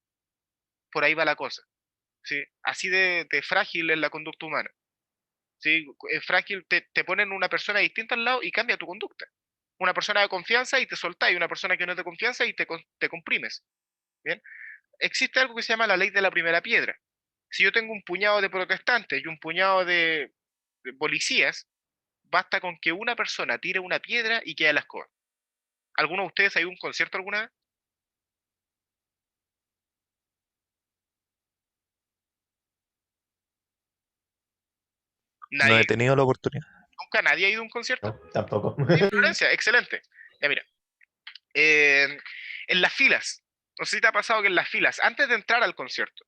por ahí va la cosa, ¿sí? Así de frágil es la conducta humana, ¿sí? Es frágil, te ponen una persona distinta al lado y cambia tu conducta. Una persona de confianza y te soltás, y una persona que no es de confianza y te comprimes, ¿bien? Existe algo que se llama la ley de la primera piedra. Si yo tengo un puñado de protestantes y un puñado de policías, basta con que una persona tire una piedra y queda la escoba. ¿Alguno de ustedes ha ido a un concierto alguna vez? No he Nadie, tenido la oportunidad. nunca nadie ha ido a un concierto. No, tampoco. Sí, Florencia, excelente. Ya mira, eh, en las filas, no sé si te ha pasado que en las filas, antes de entrar al concierto,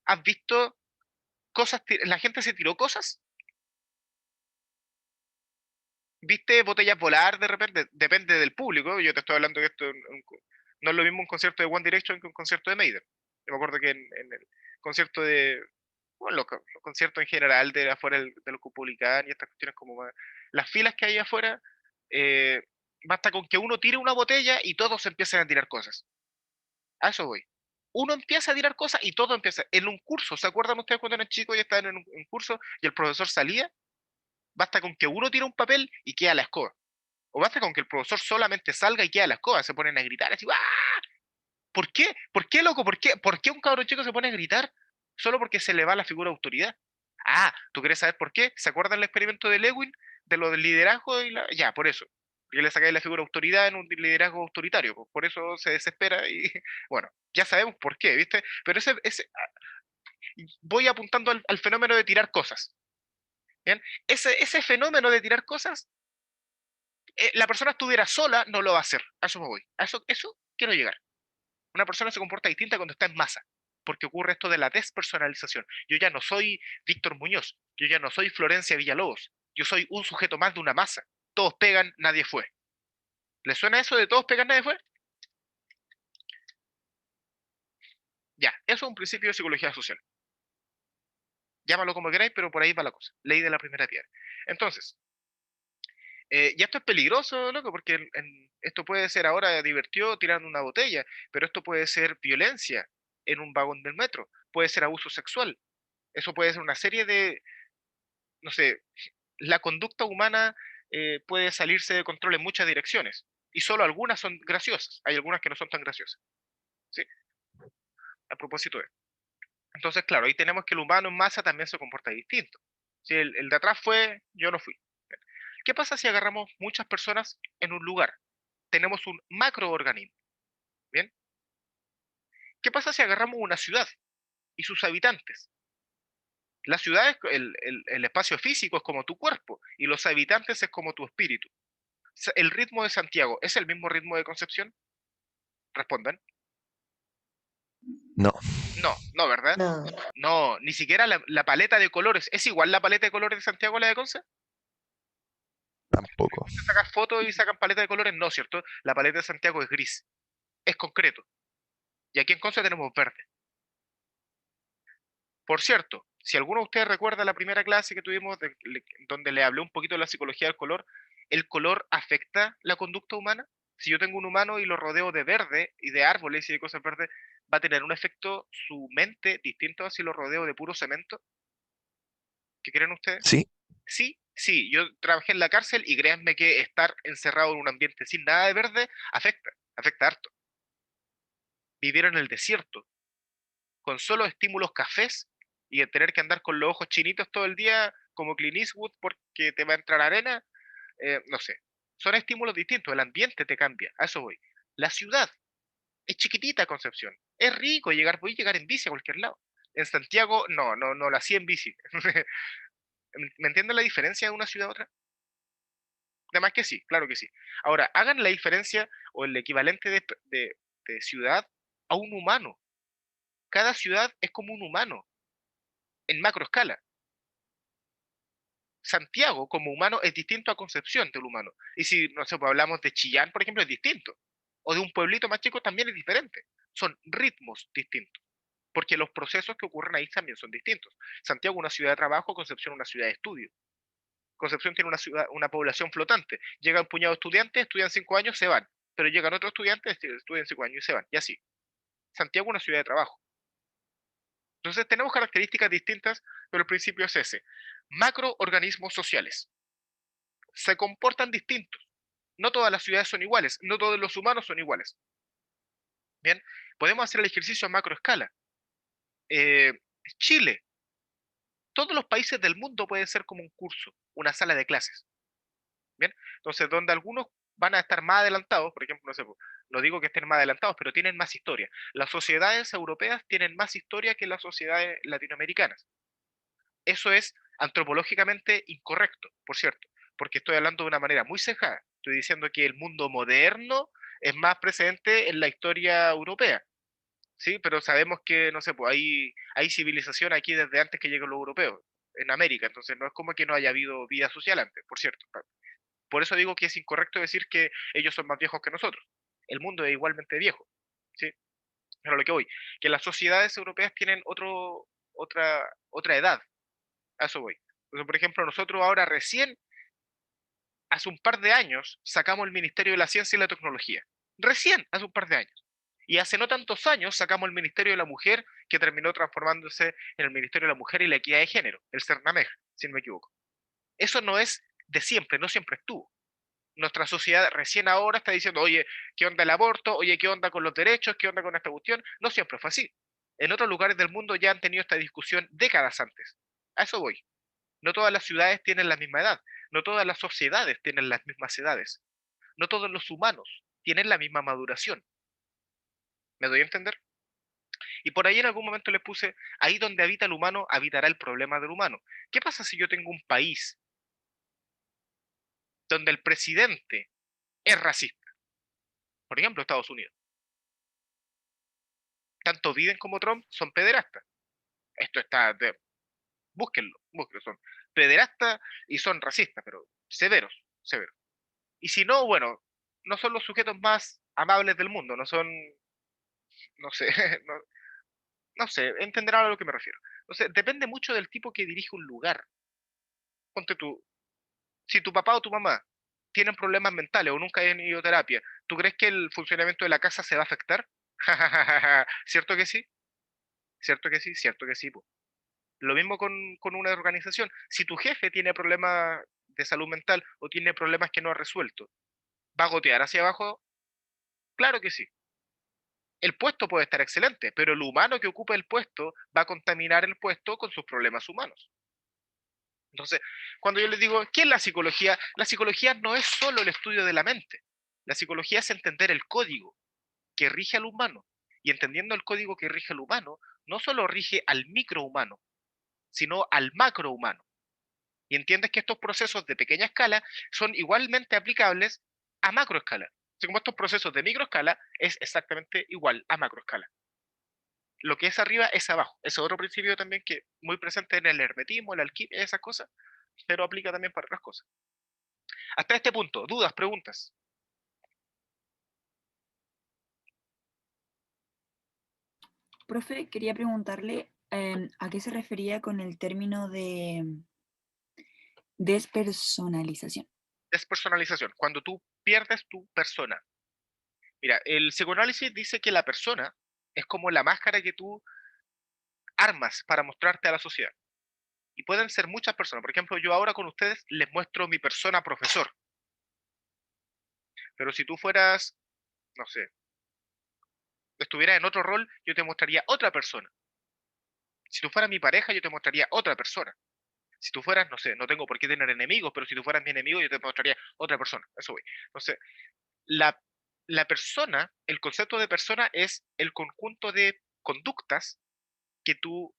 ¿has visto cosas, la gente se tiró cosas? ¿Viste botellas volar de repente? Depende del público, yo te estoy hablando de esto, no es lo mismo un concierto de One Direction que un concierto de Maiden. Yo me acuerdo que en el concierto de, bueno, los conciertos en general de afuera del Cupulicán y estas cuestiones como más, las filas que hay afuera, eh, basta con que uno tire una botella y todos empiezan a tirar cosas. A eso voy. Uno empieza a tirar cosas y todo empieza. En un curso, ¿se acuerdan ustedes cuando eran chicos y estaban en un curso y el profesor salía? Basta con que uno tire un papel y queda la escoba. O basta con que el profesor solamente salga y queda la escoba. Se ponen a gritar así, ¡ah! ¿Por qué? ¿Por qué, loco? ¿Por qué un cabrón chico se pone a gritar? Solo porque se le va la figura de autoridad. Ah, ¿tú querés saber por qué? ¿Se acuerdan del experimento de Lewin? De lo del liderazgo y la... Ya, por eso. Y le sacáis la figura de autoridad en un liderazgo autoritario. Pues por eso se desespera y bueno, ya sabemos por qué, ¿viste? Pero voy apuntando al fenómeno de tirar cosas. ¿Bien? Ese fenómeno de tirar cosas, la persona estuviera sola, no lo va a hacer. A eso me voy. Eso quiero llegar. Una persona se comporta distinta cuando está en masa, porque ocurre esto de la despersonalización. Yo ya no soy Víctor Muñoz, yo ya no soy Florencia Villalobos, yo soy un sujeto más de una masa. Todos pegan, nadie fue. ¿Les suena eso de todos pegan, nadie fue? Ya, eso es un principio de psicología social. Llámalo como queráis, pero por ahí va la cosa. Ley de la primera piedra. Entonces, y esto es peligroso, loco, porque esto puede ser ahora divertido tirando una botella, pero esto puede ser violencia en un vagón del metro, puede ser abuso sexual, eso puede ser una serie de, no sé, la conducta humana puede salirse de control en muchas direcciones, y solo algunas son graciosas, hay algunas que no son tan graciosas, ¿sí? A propósito de. Entonces, claro, ahí tenemos que el humano en masa también se comporta distinto. Si el de atrás fue, yo no fui. ¿Qué pasa si agarramos muchas personas en un lugar? Tenemos un macroorganismo, ¿bien? ¿Qué pasa si agarramos una ciudad y sus habitantes? La ciudad es el espacio físico es como tu cuerpo y los habitantes es como tu espíritu. ¿El ritmo de Santiago es el mismo ritmo de Concepción? Respondan. No, No, ¿verdad? No, No, ni siquiera la paleta de colores. ¿Es igual la paleta de colores de Santiago a la de Conce? tampoco. ¿Sacan fotos y sacan paleta de colores? No, ¿cierto? La paleta de Santiago es gris, es concreto. Y aquí en Conce tenemos verde. Por cierto, si alguno de ustedes recuerda la primera clase que tuvimos donde le hablé un poquito de la psicología del color, ¿el color afecta la conducta humana? Si yo tengo un humano y lo rodeo de verde y de árboles y de cosas verdes, ¿va a tener un efecto su mente distinto a si lo rodeo de puro cemento? ¿Qué creen ustedes? Sí, Sí, sí, yo trabajé en la cárcel y créanme que estar encerrado en un ambiente sin nada de verde afecta harto. Vivir en el desierto, con solo estímulos cafés y tener que andar con los ojos chinitos todo el día como Clint Eastwood porque te va a entrar arena, no sé. Son estímulos distintos, el ambiente te cambia, a eso voy. La ciudad es chiquitita, Concepción. Es rico llegar, voy a llegar en bici a cualquier lado. En Santiago, no la hacía en bici. ¿Me entienden la diferencia de una ciudad a otra? Además que sí, claro que sí. Ahora, hagan la diferencia o el equivalente de ciudad a un humano. Cada ciudad es como un humano, en macro escala. Santiago como humano es distinto a Concepción del humano. Y si, no sé, pues hablamos de Chillán, por ejemplo, es distinto. O de un pueblito más chico también es diferente. Son ritmos distintos. Porque los procesos que ocurren ahí también son distintos. Santiago es una ciudad de trabajo, Concepción es una ciudad de estudio. Concepción tiene una población flotante. Llega un puñado de estudiantes, estudian 5 años, se van. Pero llegan otros estudiantes, estudian 5 años y se van. Y así. Santiago es una ciudad de trabajo. Entonces tenemos características distintas, pero el principio es ese. Macroorganismos sociales. Se comportan distintos. No todas las ciudades son iguales, no todos los humanos son iguales. Bien, podemos hacer el ejercicio a macroescala. Chile, todos los países del mundo pueden ser como un curso, una sala de clases. Bien, entonces donde algunos van a estar más adelantados, por ejemplo, no sé, no digo que estén más adelantados, pero tienen más historia. Las sociedades europeas tienen más historia que las sociedades latinoamericanas. Eso es antropológicamente incorrecto, por cierto, porque estoy hablando de una manera muy cejada. Estoy diciendo que el mundo moderno es más presente en la historia europea, ¿sí? Pero sabemos que, no sé, pues hay civilización aquí desde antes que lleguen los europeos, en América, entonces no es como que no haya habido vida social antes, por cierto. Por eso digo que es incorrecto decir que ellos son más viejos que nosotros. El mundo es igualmente viejo, ¿sí? Pero a lo que voy, que las sociedades europeas tienen otra edad, a eso voy. Entonces, por ejemplo, nosotros ahora recién, hace un par de años, sacamos el Ministerio de la Ciencia y la Tecnología. Recién, hace un par de años. Y hace no tantos años sacamos el Ministerio de la Mujer, que terminó transformándose en el Ministerio de la Mujer y la Equidad de Género, el CERNAMEG, si no me equivoco. Eso no es de siempre, no siempre estuvo. Nuestra sociedad recién ahora está diciendo, oye, ¿qué onda el aborto? Oye, ¿qué onda con los derechos? ¿Qué onda con esta cuestión? No siempre fue así. En otros lugares del mundo ya han tenido esta discusión décadas antes. A eso voy. No todas las ciudades tienen la misma edad, no todas las sociedades tienen las mismas edades, no todos los humanos tienen la misma maduración. ¿Me doy a entender? Y por ahí en algún momento le puse, ahí donde habita el humano, habitará el problema del humano. ¿Qué pasa si yo tengo un país donde el presidente es racista? Por ejemplo, Estados Unidos. Tanto Biden como Trump son pederastas. Esto está, búsquenlo, son pederastas y son racistas, pero severos, severos. Y si no, bueno, no son los sujetos más amables del mundo, no son, no sé, no, no sé, entenderán a lo que me refiero. Entonces, depende mucho del tipo que dirige un lugar. Ponte tú, si tu papá o tu mamá tienen problemas mentales o nunca han ido a terapia, ¿tú crees que el funcionamiento de la casa se va a afectar? ¿Cierto que sí? ¿Cierto que sí? ¿Cierto que sí? Po. Lo mismo con una organización. Si tu jefe tiene problemas de salud mental o tiene problemas que no ha resuelto, ¿va a gotear hacia abajo? Claro que sí. El puesto puede estar excelente, pero el humano que ocupa el puesto va a contaminar el puesto con sus problemas humanos. Entonces, cuando yo les digo, ¿qué es la psicología no es solo el estudio de la mente. La psicología es entender el código que rige al humano. Y entendiendo el código que rige al humano, no solo rige al microhumano, sino al macrohumano. Y entiendes que estos procesos de pequeña escala son igualmente aplicables a macroescala. Así como estos procesos de microescala es exactamente igual a macroescala. Lo que es arriba es abajo. Ese es otro principio también que muy presente en el hermetismo, la alquimia, esas cosas, pero aplica también para otras cosas. Hasta este punto, dudas, preguntas. Profe, quería preguntarle a qué se refería con el término de despersonalización. Despersonalización, cuando tú pierdes tu persona. Mira, el psicoanálisis dice que la persona es como la máscara que tú armas para mostrarte a la sociedad. Y pueden ser muchas personas. Por ejemplo, yo ahora con ustedes les muestro mi persona profesor. Pero si tú fueras, no sé, estuvieras en otro rol, yo te mostraría otra persona. Si tú fueras mi pareja, yo te mostraría otra persona. Si tú fueras, no sé, no tengo por qué tener enemigos, pero si tú fueras mi enemigo, yo te mostraría otra persona. Eso voy. Entonces, la, la persona, el concepto de persona es el conjunto de conductas que tú,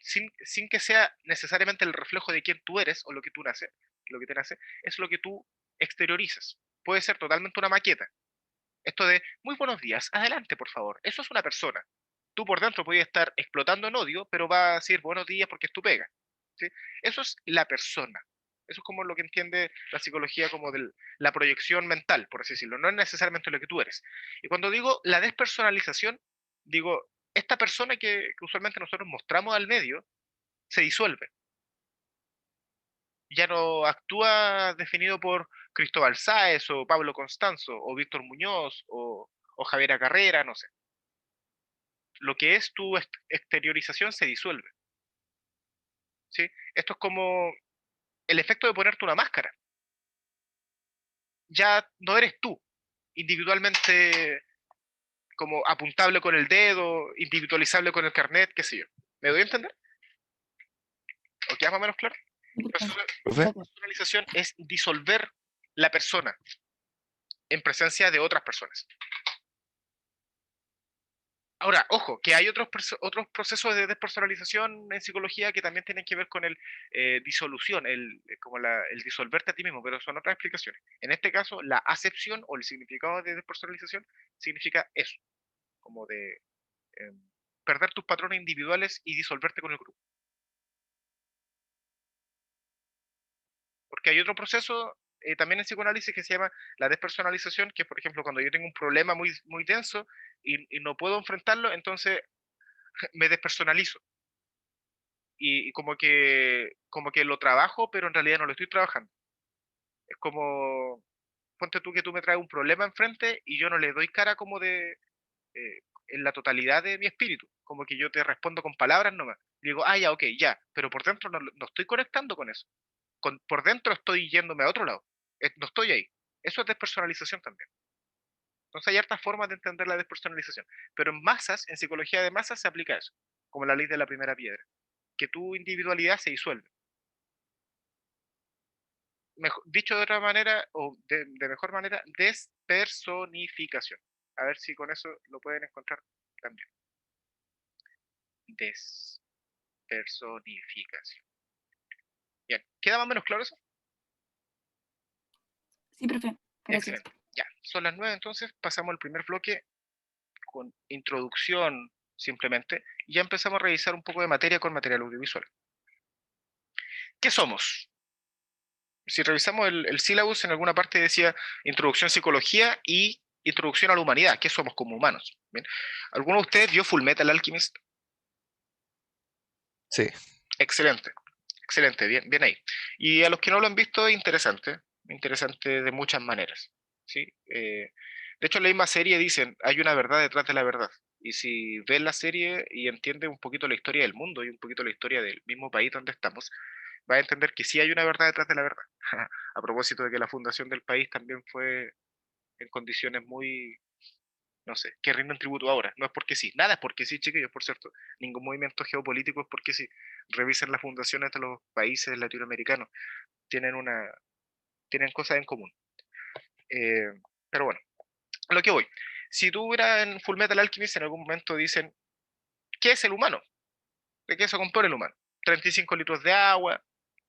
sin que sea necesariamente el reflejo de quién tú eres o lo que tú naces, lo que te nace, es lo que tú exteriorizas. Puede ser totalmente una maqueta. Esto de, muy buenos días, adelante, por favor. Eso es una persona. Tú por dentro podías estar explotando en odio, pero va a decir buenos días porque es tu pega. ¿Sí? Eso es la persona. Eso es como lo que entiende la psicología como de la proyección mental, por así decirlo. No es necesariamente lo que tú eres. Y cuando digo la despersonalización, digo, esta persona que usualmente nosotros mostramos al medio se disuelve. Ya no actúa definido por Cristóbal Sáez o Pablo Constanzo o Víctor Muñoz o Javiera Carrera, no sé. Lo que es tu exteriorización se disuelve. ¿Sí? Esto es como el efecto de ponerte una máscara. Ya no eres tú, individualmente como apuntable con el dedo, individualizable con el carnet, qué sé yo. ¿Me doy a entender? ¿O queda más o menos claro? Profe, Personalización es disolver la persona en presencia de otras personas. Ahora, ojo, que hay otros procesos de despersonalización en psicología que también tienen que ver con el disolución, el disolverte a ti mismo, pero son otras explicaciones. En este caso, la acepción o el significado de despersonalización significa eso, como de perder tus patrones individuales y disolverte con el grupo. Porque hay otro proceso también en psicoanálisis que se llama la despersonalización, que es, por ejemplo, cuando yo tengo un problema muy, muy denso y no puedo enfrentarlo, entonces me despersonalizo. Y como que lo trabajo, pero en realidad no lo estoy trabajando. Es como, ponte tú que tú me traes un problema enfrente y yo no le doy cara como en la totalidad de mi espíritu. Como que yo te respondo con palabras nomás. Digo, ah, ya, ok, ya, pero por dentro no estoy conectando con eso. Por dentro estoy yéndome a otro lado. No estoy ahí. Eso es despersonalización también. Entonces hay hartas formas de entender la despersonalización. Pero en masas, en psicología de masas se aplica eso, como la ley de la primera piedra, que tu individualidad se disuelve. Dicho de otra manera, o de mejor manera, despersonificación. A ver si con eso lo pueden encontrar también. Despersonificación. Bien, ¿queda más o menos claro eso? Sí, profe. Gracias. Excelente. Ya, son las 9, entonces pasamos al primer bloque con introducción simplemente, y ya empezamos a revisar un poco de materia con material audiovisual. ¿Qué somos? Si revisamos el sílabus, en alguna parte decía introducción a psicología y introducción a la humanidad, ¿qué somos como humanos? Bien. ¿Alguno de ustedes vio Fullmetal Alchemist? sí. Excelente, excelente, bien, bien ahí. Y a los que no lo han visto, interesante, interesante de muchas maneras. ¿Sí? De hecho, en la misma serie dicen, hay una verdad detrás de la verdad. Y si ves la serie y entiendes un poquito la historia del mundo y un poquito la historia del mismo país donde estamos, vas a entender que sí hay una verdad detrás de la verdad. A propósito de que la fundación del país también fue en condiciones muy, no sé, que rinden tributo ahora. No es porque sí, nada es porque sí, chiquillos, por cierto. Ningún movimiento geopolítico es porque sí. Revisen las fundaciones de los países latinoamericanos. Tienen tienen cosas en común. Eh, pero bueno, a lo que voy. Si tú hubieras en Fullmetal Alchemist, en algún momento dicen, ¿qué es el humano? ¿De qué se compone el humano? 35 litros de agua,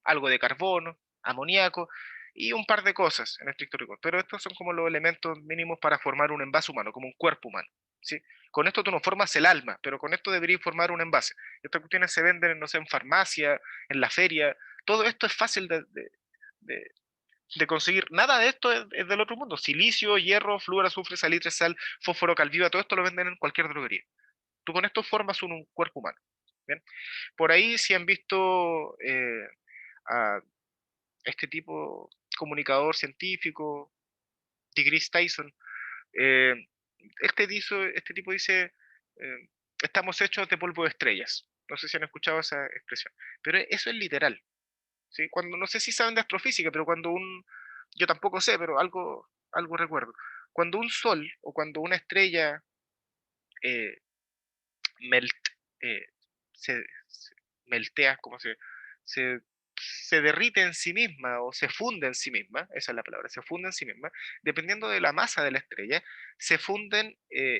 algo de carbono, amoníaco y un par de cosas en estricto rigor. Pero estos son como los elementos mínimos para formar un envase humano, como un cuerpo humano. ¿Sí? Con esto tú no formas el alma, pero con esto deberías formar un envase. Estas cuestiones se venden, no sé, en farmacia, en la feria. Todo esto es fácil de- de conseguir. Nada de esto es del otro mundo. Silicio, hierro, flúor, azufre, salitre, sal, fósforo, calviva, todo esto lo venden en cualquier droguería. Tú con esto formas un cuerpo humano. ¿Bien? Por ahí si han visto a este tipo, comunicador científico, Tigris Tyson, eh, este tipo dice, estamos hechos de polvo de estrellas. No sé si han escuchado esa expresión, pero eso es literal. ¿Sí? Cuando, no sé si saben de astrofísica, pero yo tampoco sé, pero algo recuerdo. Cuando un sol o cuando una estrella eh, melt, eh, se meltea, como se, se derrite en sí misma o se funde en sí misma, esa es la palabra, se funde en sí misma, dependiendo de la masa de la estrella, se funden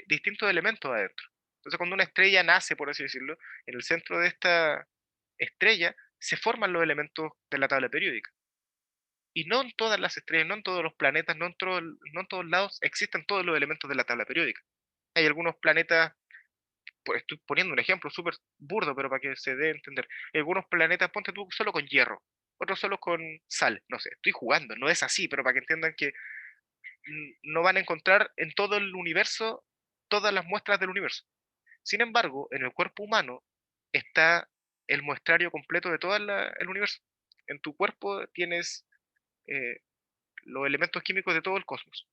distintos elementos adentro. Entonces, cuando una estrella nace, por así decirlo, en el centro de esta estrella se forman los elementos de la tabla periódica. Y no en todas las estrellas, no en todos los planetas, no en todos lados existen todos los elementos de la tabla periódica. Hay algunos planetas, estoy poniendo un ejemplo súper burdo, pero para que se dé a entender. Hay algunos planetas, ponte tú, solo con hierro, otros solo con sal. No sé, estoy jugando, no es así, pero para que entiendan que no van a encontrar en todo el universo todas las muestras del universo. Sin embargo, en el cuerpo humano está el muestrario completo de todo el universo. En tu cuerpo tienes los elementos químicos de todo el cosmos.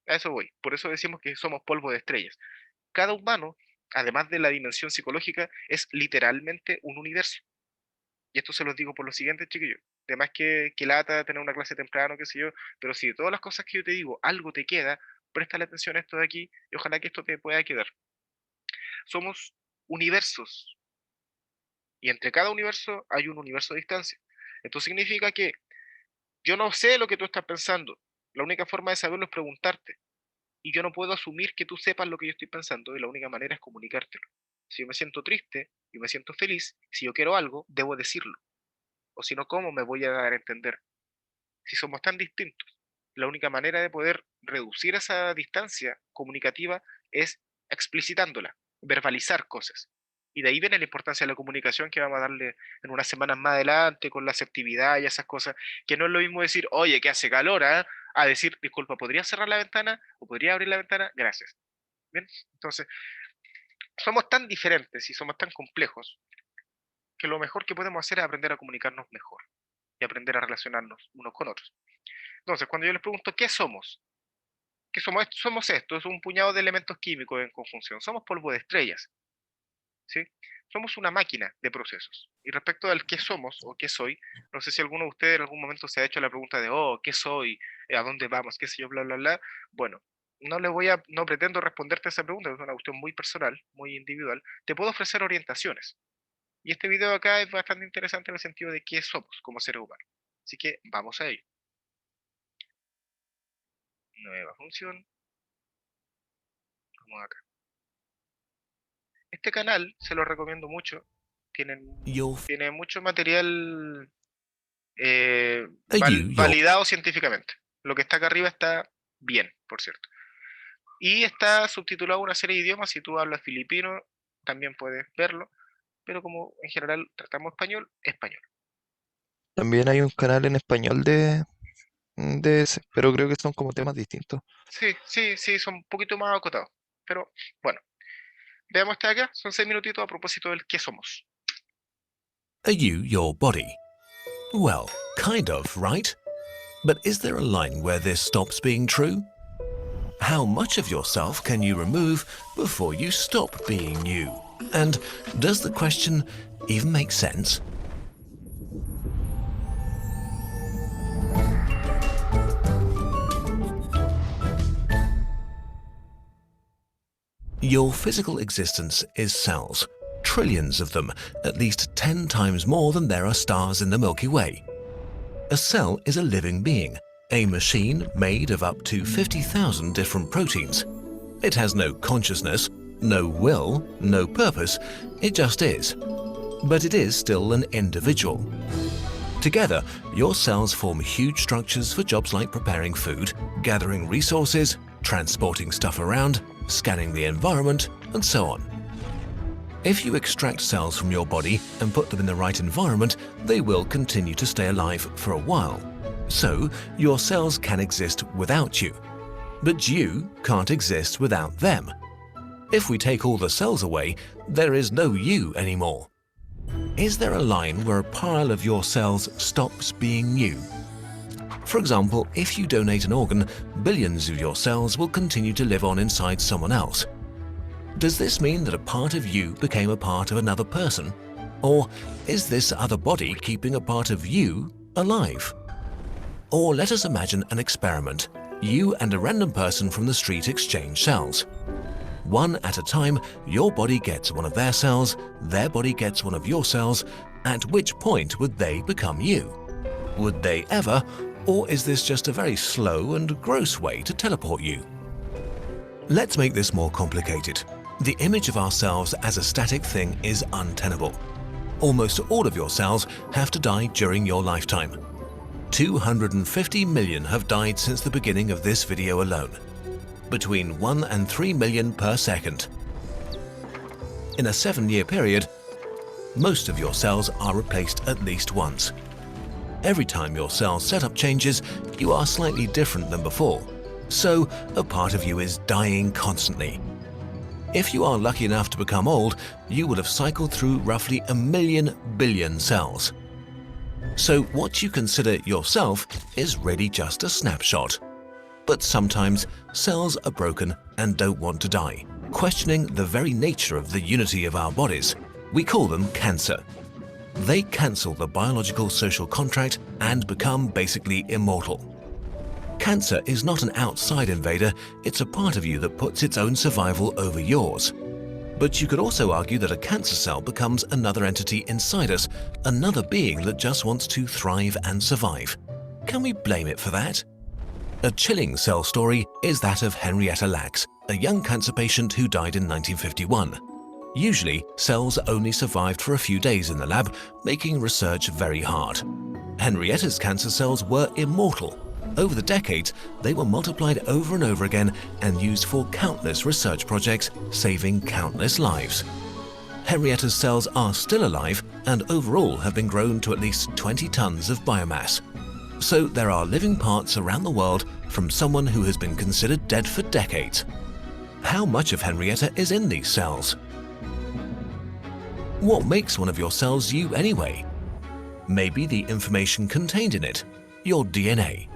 A eso voy. Por eso decimos que somos polvo de estrellas. Cada humano, además de la dimensión psicológica, es literalmente un universo. Y esto se los digo por lo siguiente, chiquillos. Además que lata tener una clase temprano, qué sé yo, pero si de todas las cosas que yo te digo, algo te queda, préstale atención a esto de aquí y ojalá que esto te pueda quedar. Somos universos. Y entre cada universo hay un universo de distancia. Esto significa que yo no sé lo que tú estás pensando. La única forma de saberlo es preguntarte. Y yo no puedo asumir que tú sepas lo que yo estoy pensando y la única manera es comunicártelo. Si yo me siento triste y me siento feliz, si yo quiero algo, debo decirlo. O si no, ¿cómo me voy a dar a entender? Si somos tan distintos, la única manera de poder reducir esa distancia comunicativa es explicitándola, verbalizar cosas. Y de ahí viene la importancia de la comunicación que vamos a darle en unas semanas más adelante con la asertividad y esas cosas, que no es lo mismo decir, oye, que hace calor, ¿eh? A decir, disculpa, ¿podría cerrar la ventana? ¿O podría abrir la ventana? Gracias. ¿Bien? Entonces, somos tan diferentes y somos tan complejos que lo mejor que podemos hacer es aprender a comunicarnos mejor y aprender a relacionarnos unos con otros. Entonces, cuando yo les pregunto, ¿qué somos? ¿Qué somos? Somos esto, es un puñado de elementos químicos en conjunción. Somos polvo de estrellas. ¿Sí? Somos una máquina de procesos. Y respecto al qué somos o qué soy, no sé si alguno de ustedes en algún momento se ha hecho la pregunta de, oh, ¿qué soy? ¿A dónde vamos? ¿Qué sé yo? Bla, bla, bla. Bueno, no pretendo responderte a esa pregunta, es una cuestión muy personal, muy individual. Te puedo ofrecer orientaciones. Y este video acá es bastante interesante en el sentido de qué somos como seres humanos. Así que vamos a ello. Nueva función. Vamos acá. Este canal se lo recomiendo mucho. Tiene mucho material validado científicamente. Lo que está acá arriba está bien, por cierto. Y está subtitulado a una serie de idiomas. Si tú hablas filipino, también puedes verlo. Pero como en general tratamos español, español. También hay un canal en español de ese, pero creo que son como temas distintos. Sí, son un poquito más acotados. Pero bueno, veamos hasta acá. Son 6 minutitos a propósito del qué somos. Are you your body? Well, kind of, right? But is there a line where this stops being true? How much of yourself can you remove before you stop being you? And does the question even make sense? Your physical existence is cells, trillions of them, at least 10 times more than there are stars in the Milky Way. A cell is a living being, a machine made of up to 50,000 different proteins. It has no consciousness, no will, no purpose, it just is. But it is still an individual. Together, your cells form huge structures for jobs like preparing food, gathering resources, transporting stuff around, scanning the environment, and so on. If you extract cells from your body and put them in the right environment, they will continue to stay alive for a while. So, your cells can exist without you. But you can't exist without them. If we take all the cells away, there is no you anymore. Is there a line where a pile of your cells stops being you? For example, if you donate an organ, billions of your cells will continue to live on inside someone else. Does this mean that a part of you became a part of another person? Or is this other body keeping a part of you alive? Or let us imagine an experiment. You and a random person from the street exchange cells. One at a time, your body gets one of their cells, their body gets one of your cells. At which point would they become you? Would they ever, or is this just a very slow and gross way to teleport you? Let's make this more complicated. The image of ourselves as a static thing is untenable. Almost all of your cells have to die during your lifetime. 250 million have died since the beginning of this video alone, between 1 and 3 million per second. In a 7-year period, most of your cells are replaced at least once. Every time your cell setup changes, you are slightly different than before, so a part of you is dying constantly. If you are lucky enough to become old, you will have cycled through roughly 1 billion cells. So what you consider yourself is really just a snapshot. But sometimes cells are broken and don't want to die, questioning the very nature of the unity of our bodies. We call them cancer. They cancel the biological social contract and become basically immortal. Cancer is not an outside invader, it's a part of you that puts its own survival over yours. But you could also argue that a cancer cell becomes another entity inside us, another being that just wants to thrive and survive. Can we blame it for that? A chilling cell story is that of Henrietta Lacks, a young cancer patient who died in 1951. Usually, cells only survived for a few days in the lab, making research very hard. Henrietta's cancer cells were immortal. Over the decades, they were multiplied over and over again and used for countless research projects, saving countless lives. Henrietta's cells are still alive and overall have been grown to at least 20 tons of biomass. So there are living parts around the world from someone who has been considered dead for decades. How much of Henrietta is in these cells? What makes one of your cells you anyway? Maybe the information contained in it, your DNA.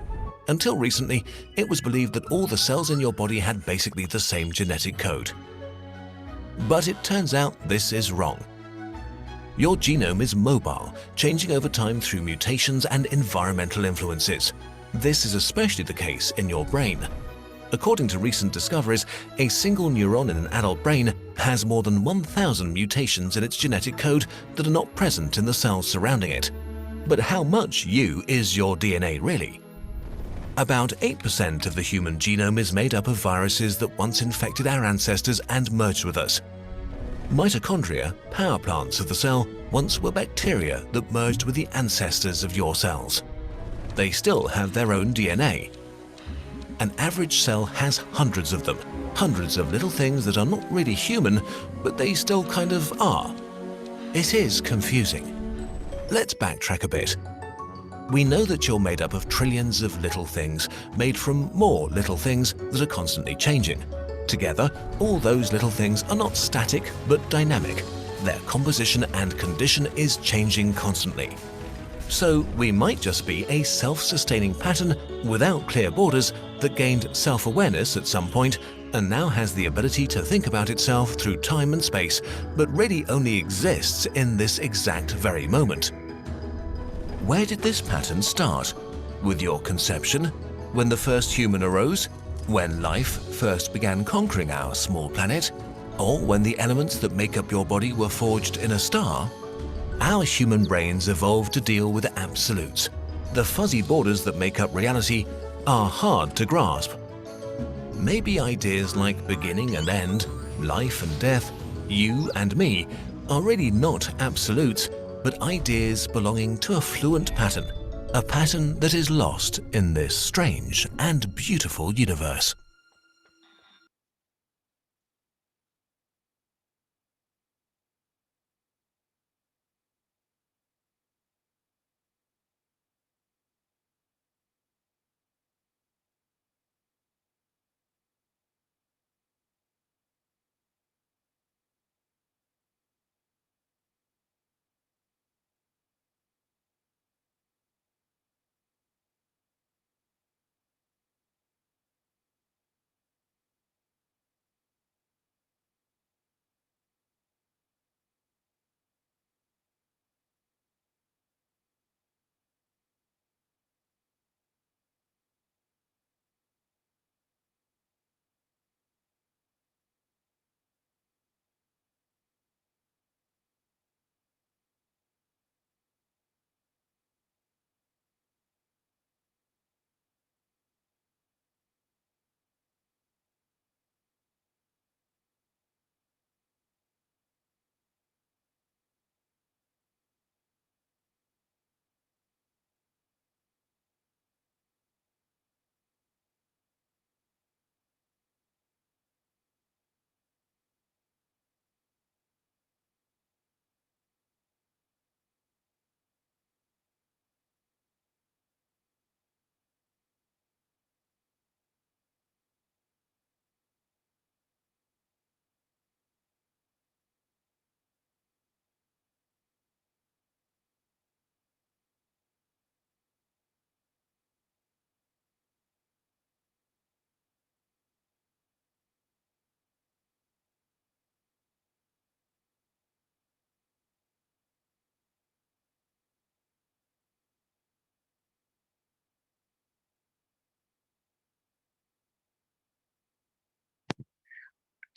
Until recently, it was believed that all the cells in your body had basically the same genetic code. But it turns out this is wrong. Your genome is mobile, changing over time through mutations and environmental influences. This is especially the case in your brain. According to recent discoveries, a single neuron in an adult brain has more than 1,000 mutations in its genetic code that are not present in the cells surrounding it. But how much you is your DNA really? About 8% of the human genome is made up of viruses that once infected our ancestors and merged with us. Mitochondria, power plants of the cell, once were bacteria that merged with the ancestors of your cells. They still have their own DNA. An average cell has hundreds of them, hundreds of little things that are not really human, but they still kind of are. It is confusing. Let's backtrack a bit. We know that you're made up of trillions of little things, made from more little things that are constantly changing. Together, all those little things are not static, but dynamic. Their composition and condition is changing constantly. So we might just be a self-sustaining pattern without clear borders that gained self-awareness at some point and now has the ability to think about itself through time and space, but really only exists in this exact very moment. Where did this pattern start? With your conception? When the first human arose? When life first began conquering our small planet? Or when the elements that make up your body were forged in a star? Our human brains evolved to deal with absolutes. The fuzzy borders that make up reality are hard to grasp. Maybe ideas like beginning and end, life and death, you and me, are really not absolutes, but ideas belonging to a fluent pattern, a pattern that is lost in this strange and beautiful universe.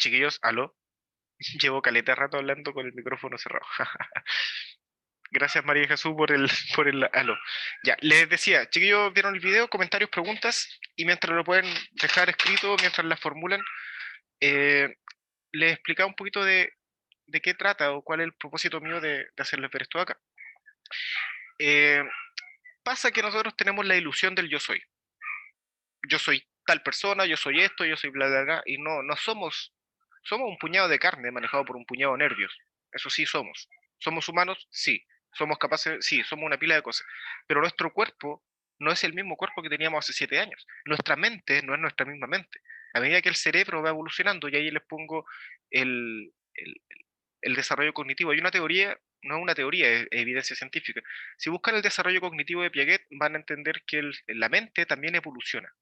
Chiquillos, aló. Llevo caleta de rato hablando con el micrófono cerrado. Gracias, María Jesús, por el aló. Ya, les decía, chiquillos, vieron el video, comentarios, preguntas, y mientras lo pueden dejar escrito, mientras las formulan, les explicaba un poquito de qué trata o cuál es el propósito mío de hacerles ver esto acá. Pasa que nosotros tenemos la ilusión del yo soy. Yo soy tal persona, yo soy esto, yo soy bla, bla, bla, y no somos un puñado de carne manejado por un puñado de nervios. Eso sí somos. ¿Somos humanos? Sí. ¿Somos capaces? Sí, somos una pila de cosas. Pero nuestro cuerpo no es el mismo cuerpo que teníamos hace 7 años. Nuestra mente no es nuestra misma mente. A medida que el cerebro va evolucionando, y ahí les pongo el, el- el desarrollo cognitivo. Hay una teoría, no es una teoría, es evidencia científica. Si buscan el desarrollo cognitivo de Piaget, van a entender que la mente también evoluciona.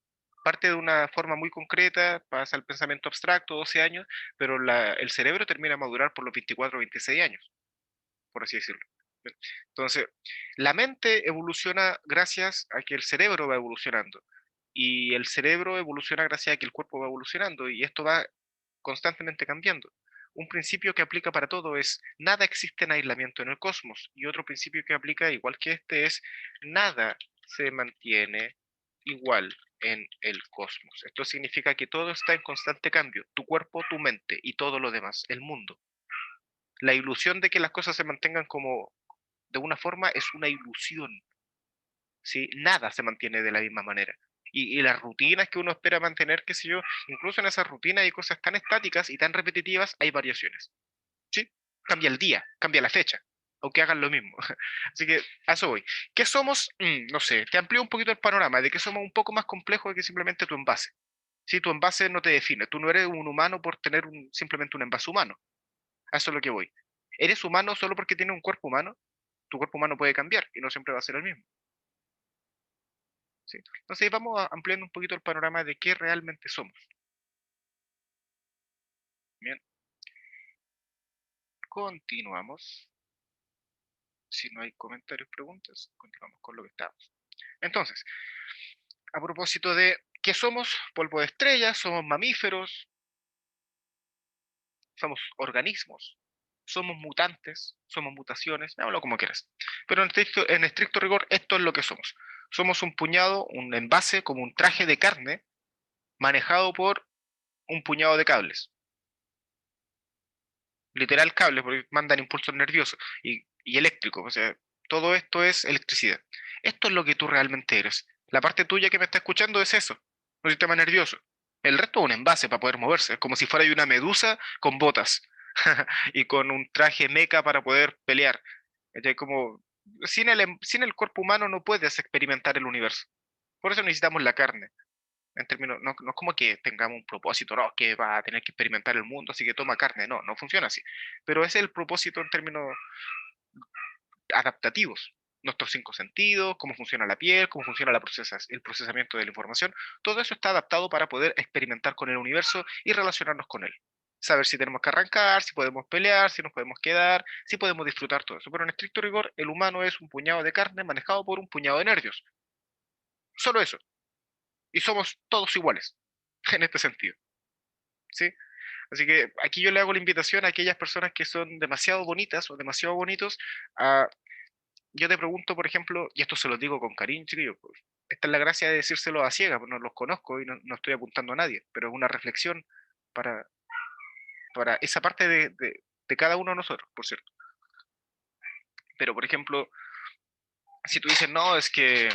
Parte de una forma muy concreta, pasa al pensamiento abstracto, 12 años, pero el cerebro termina a madurar por los 24 o 26 años, por así decirlo. Entonces, la mente evoluciona gracias a que el cerebro va evolucionando. Y el cerebro evoluciona gracias a que el cuerpo va evolucionando. Y esto va constantemente cambiando. Un principio que aplica para todo es nada existe en aislamiento en el cosmos. Y otro principio que aplica igual que este es nada se mantiene igual en el cosmos. Esto significa que todo está en constante cambio. Tu cuerpo, tu mente y todo lo demás, el mundo. La ilusión de que las cosas se mantengan como de una forma es una ilusión. ¿Sí? Nada se mantiene de la misma manera. Y las rutinas que uno espera mantener, qué sé yo, incluso en esas rutinas hay cosas tan estáticas y tan repetitivas, hay variaciones. ¿Sí? Cambia el día, cambia la fecha, aunque hagan lo mismo. Así que a eso voy. ¿Qué somos? No sé, te amplío un poquito el panorama de que somos un poco más complejos que simplemente tu envase. ¿Sí? Tu envase no te define. Tú no eres un humano por tener simplemente un envase humano. A eso es lo que voy. ¿Eres humano solo porque tienes un cuerpo humano? Tu cuerpo humano puede cambiar y no siempre va a ser el mismo. ¿Sí? Entonces vamos ampliando un poquito el panorama de qué realmente somos. Bien, continuamos. Si no hay comentarios, preguntas, continuamos con lo que estamos. Entonces, a propósito de qué somos, polvo de estrellas, somos mamíferos, somos organismos, somos mutantes, somos mutaciones, llámalo como quieras. Pero en estricto rigor, esto es lo que somos. Somos un puñado, un envase, como un traje de carne, manejado por un puñado de cables. Literal cables, porque mandan impulsos nerviosos y eléctricos, o sea, todo esto es electricidad. Esto es lo que tú realmente eres. La parte tuya que me está escuchando es eso, un sistema nervioso. El resto es un envase para poder moverse, es como si fuera una medusa con botas y con un traje meca para poder pelear. Como, sin el cuerpo humano no puedes experimentar el universo. Por eso necesitamos la carne en términos, no es como que tengamos un propósito, no, que va a tener que experimentar el mundo, así que toma carne, no funciona así. Pero ese es el propósito en términos adaptativos. Nuestros 5 sentidos, cómo funciona la piel, cómo funciona el procesamiento de la información, todo eso está adaptado para poder experimentar con el universo y relacionarnos con él. Saber si tenemos que arrancar, si podemos pelear, si nos podemos quedar, si podemos disfrutar todo eso. Pero en estricto rigor, el humano es un puñado de carne manejado por un puñado de nervios. Solo eso. Y somos todos iguales en este sentido. ¿Sí? Así que aquí yo le hago la invitación a aquellas personas que son demasiado bonitas o demasiado bonitos. Yo te pregunto, por ejemplo, y esto se lo digo con cariño, chiquillos, pues, esta es la gracia de decírselo a ciegas, pues no los conozco y no estoy apuntando a nadie, pero es una reflexión para, para esa parte de cada uno de nosotros, por cierto. Pero, por ejemplo, si tú dices, no, es que,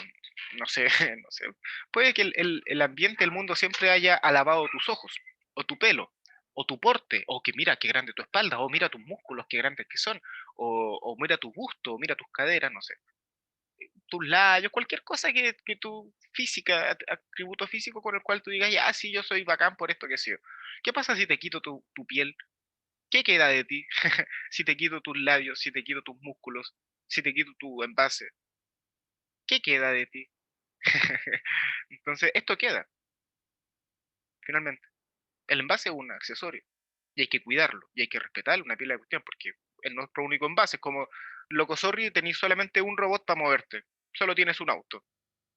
no sé, no sé, puede que el ambiente, el mundo siempre haya alabado tus ojos, o tu pelo, o tu porte, o que mira qué grande tu espalda, o mira tus músculos, qué grandes que son, o mira tu busto, o mira tus caderas, no sé, tus labios, cualquier cosa que tu física, atributo físico con el cual tú digas, ya, sí, yo soy bacán por esto que sé yo. ¿Qué pasa si te quito tu piel? ¿Qué queda de ti? Si te quito tus labios, si te quito tus músculos, si te quito tu envase, ¿qué queda de ti? Entonces, esto queda, finalmente. El envase es un accesorio y hay que cuidarlo y hay que respetarlo, una pila de cuestión, porque es nuestro único envase. Es como, loco, sorry, tenéis solamente un robot para moverte, solo tienes un auto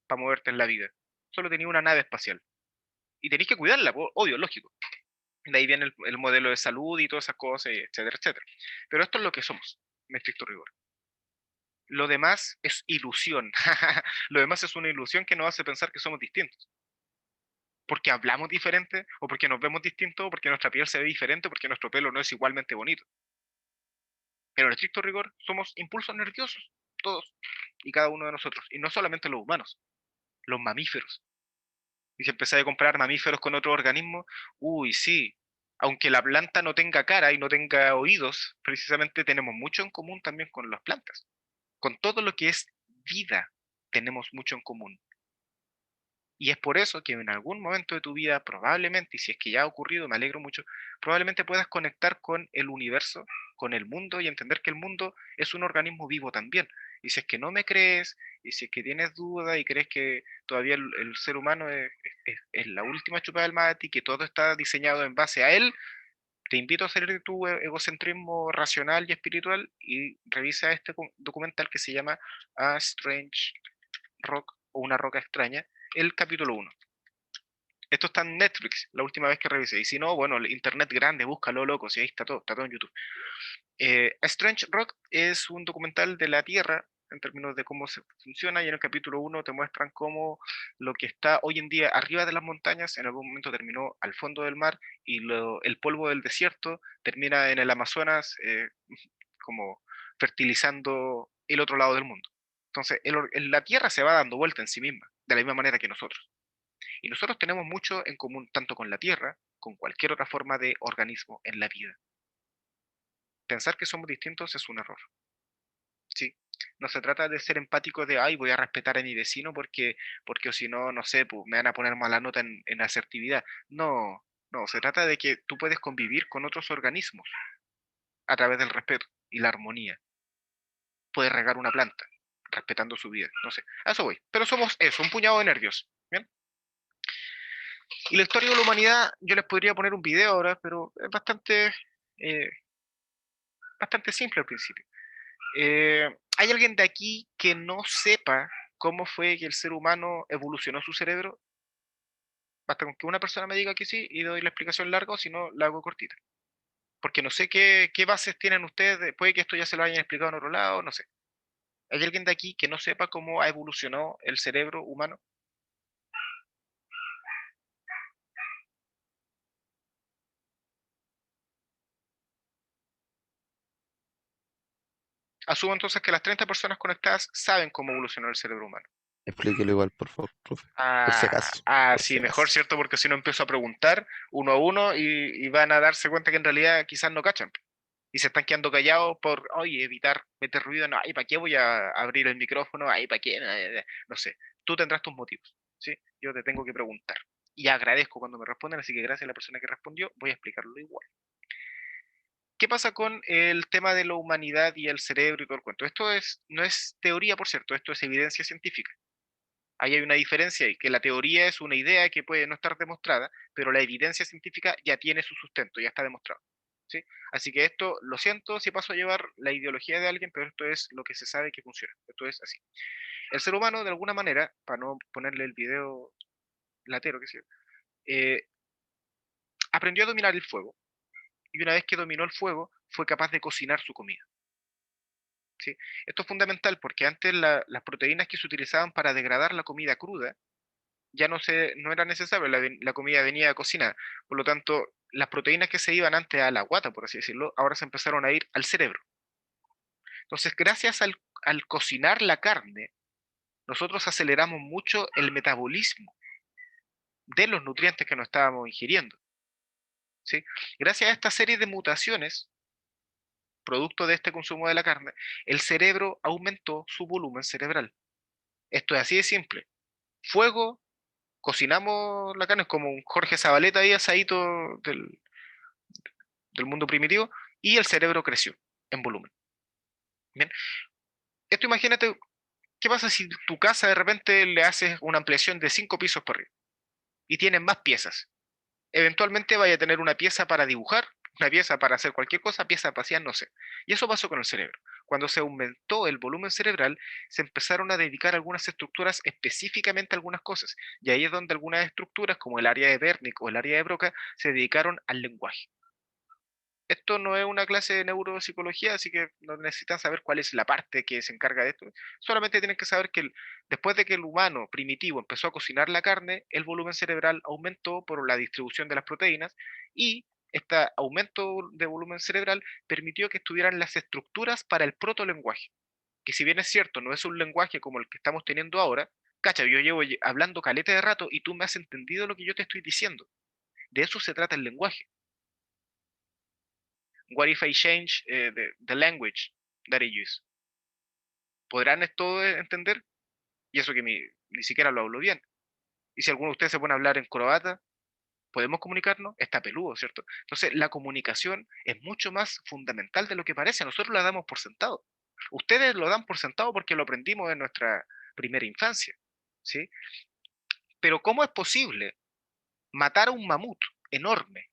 para moverte en la vida, solo tenéis una nave espacial y tenéis que cuidarla, obvio, lógico. De ahí viene el modelo de salud y todas esas cosas, etcétera, etcétera. Pero esto es lo que somos, en estricto rigor. Lo demás es ilusión. Lo demás es una ilusión que nos hace pensar que somos distintos. Porque hablamos diferente, o porque nos vemos distintos, o porque nuestra piel se ve diferente, o porque nuestro pelo no es igualmente bonito. Pero en estricto rigor somos impulsos nerviosos, todos y cada uno de nosotros. Y no solamente los humanos, los mamíferos. Y si empezáis a comparar mamíferos con otros organismos, uy, sí. Aunque la planta no tenga cara y no tenga oídos, precisamente tenemos mucho en común también con las plantas. Con todo lo que es vida, tenemos mucho en común. Y es por eso que en algún momento de tu vida, probablemente, y si es que ya ha ocurrido, me alegro mucho, probablemente puedas conectar con el universo, con el mundo y entender que el mundo es un organismo vivo también. Y si es que no me crees, y si es que tienes duda y crees que todavía el ser humano es la última chupada del mate y que todo está diseñado en base a él, te invito a salir de tu egocentrismo racional y espiritual y revisa este documental que se llama A Strange Rock o Una Roca Extraña, el capítulo 1. Esto está en Netflix, la última vez que revisé. Y si no, bueno, el internet grande, búscalo, loco, si ahí está todo en YouTube. A Strange Rock es un documental de la Tierra, en términos de cómo se funciona, y en el capítulo 1 te muestran cómo lo que está hoy en día arriba de las montañas, en algún momento terminó al fondo del mar, y el polvo del desierto termina en el Amazonas, como fertilizando el otro lado del mundo. Entonces, la Tierra se va dando vuelta en sí misma, de la misma manera que nosotros. Y nosotros tenemos mucho en común tanto con la Tierra, con cualquier otra forma de organismo en la vida. Pensar que somos distintos es un error. ¿Sí? No se trata de ser empático de, ay, voy a respetar a mi vecino porque o si no, no sé, pues, me van a poner mala nota en asertividad. No, no, se trata de que tú puedes convivir con otros organismos a través del respeto y la armonía. Puedes regar una planta respetando su vida, no sé, a eso voy. Pero somos eso, un puñado de nervios, ¿bien? Y la historia de la humanidad, yo les podría poner un video ahora, pero es eh, bastante simple al principio. ¿Hay alguien de aquí que no sepa cómo fue que el ser humano evolucionó su cerebro? Basta con que una persona me diga que sí y doy la explicación larga, o si no, la hago cortita. Porque no sé qué bases tienen ustedes, puede que esto ya se lo hayan explicado en otro lado, no sé. ¿Hay alguien de aquí que no sepa cómo ha evolucionado el cerebro humano? Asumo entonces que las 30 personas conectadas saben cómo evolucionó el cerebro humano. Explíquelo igual, por favor, profe. Por si acaso. Por si Sí, mejor, acaso. ¿cierto? Porque si no empiezo a preguntar uno a uno y van a darse cuenta que en realidad quizás no cachan. Y se están quedando callados por, oye, evitar meter ruido. No, ay, ¿para qué voy a abrir el micrófono? Ay, ¿para qué? No sé. Tú tendrás tus motivos, ¿sí? Yo te tengo que preguntar. Y agradezco cuando me responden, así que gracias a la persona que respondió, voy a explicarlo igual. ¿Qué pasa con el tema de la humanidad y el cerebro y todo el cuento? No es teoría, por cierto, esto es evidencia científica. Ahí hay una diferencia, y que la teoría es una idea que puede no estar demostrada, pero la evidencia científica ya tiene su sustento, ya está demostrado, ¿sí? Así que esto, lo siento si paso a llevar la ideología de alguien, pero esto es lo que se sabe que funciona. Esto es así. El ser humano, de alguna manera, para no ponerle el video latero, que sea, aprendió a dominar el fuego, y una vez que dominó el fuego, fue capaz de cocinar su comida. ¿Sí? Esto es fundamental porque antes las proteínas que se utilizaban para degradar la comida cruda ya no era necesario, la comida venía cocinada. Por lo tanto, las proteínas que se iban antes a la guata, por así decirlo, ahora se empezaron a ir al cerebro. Entonces, gracias al cocinar la carne, nosotros aceleramos mucho el metabolismo de los nutrientes que nos estábamos ingiriendo. ¿Sí? Gracias a esta serie de mutaciones, producto de este consumo de la carne, el cerebro aumentó su volumen cerebral. Esto es así de simple. Fuego, cocinamos la carne, es como un Jorge Zabaleta ahí asadito del mundo primitivo, y el cerebro creció en volumen. Bien, esto imagínate, ¿qué pasa si tu casa de repente le haces una ampliación de 5 pisos por arriba y tienes más piezas? Eventualmente vaya a tener una pieza para dibujar, una pieza para hacer cualquier cosa, pieza para hacer no sé. Y eso pasó con el cerebro. Cuando se aumentó el volumen cerebral, se empezaron a dedicar algunas estructuras específicamente a algunas cosas. Y ahí es donde algunas estructuras, como el área de Wernicke o el área de Broca, se dedicaron al lenguaje. Esto no es una clase de neuropsicología, así que no necesitan saber cuál es la parte que se encarga de esto. Solamente tienen que saber que después de que el humano primitivo empezó a cocinar la carne, el volumen cerebral aumentó por la distribución de las proteínas y este aumento de volumen cerebral permitió que estuvieran las estructuras para el protolenguaje. Que si bien es cierto, no es un lenguaje como el que estamos teniendo ahora, cacha, yo llevo hablando caleta de rato y tú me has entendido lo que yo te estoy diciendo. De eso se trata el lenguaje. What if I change the language that I use? ¿Podrán esto entender? Y eso que ni siquiera lo hablo bien. Y si alguno de ustedes se pone a hablar en croata, ¿podemos comunicarnos? Está peludo, ¿cierto? Entonces, la comunicación es mucho más fundamental de lo que parece. Nosotros la damos por sentado. Ustedes lo dan por sentado porque lo aprendimos en nuestra primera infancia, ¿sí? Pero ¿cómo es posible matar a un mamut enorme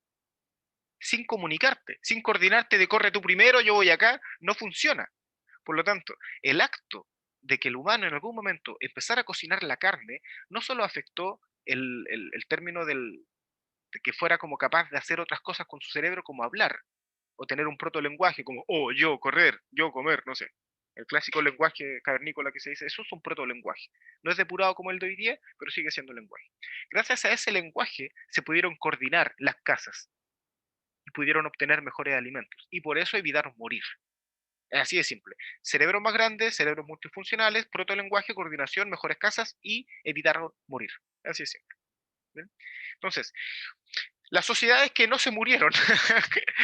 sin comunicarte, sin coordinarte de corre tú primero, yo voy acá? No funciona. Por lo tanto, el acto de que el humano en algún momento empezara a cocinar la carne no solo afectó el término de que fuera como capaz de hacer otras cosas con su cerebro, como hablar, o tener un protolenguaje como, oh, yo correr, yo comer, no sé. El clásico lenguaje cavernícola que se dice, eso es un protolenguaje. No es depurado como el de hoy día, pero sigue siendo lenguaje. Gracias a ese lenguaje se pudieron coordinar las casas y pudieron obtener mejores alimentos. Y por eso evitaron morir. Así de simple. Cerebros más grandes, cerebros multifuncionales, protolenguaje, coordinación, mejores casas y evitaron morir. Así de simple. ¿Bien? Entonces, las sociedades que no se murieron,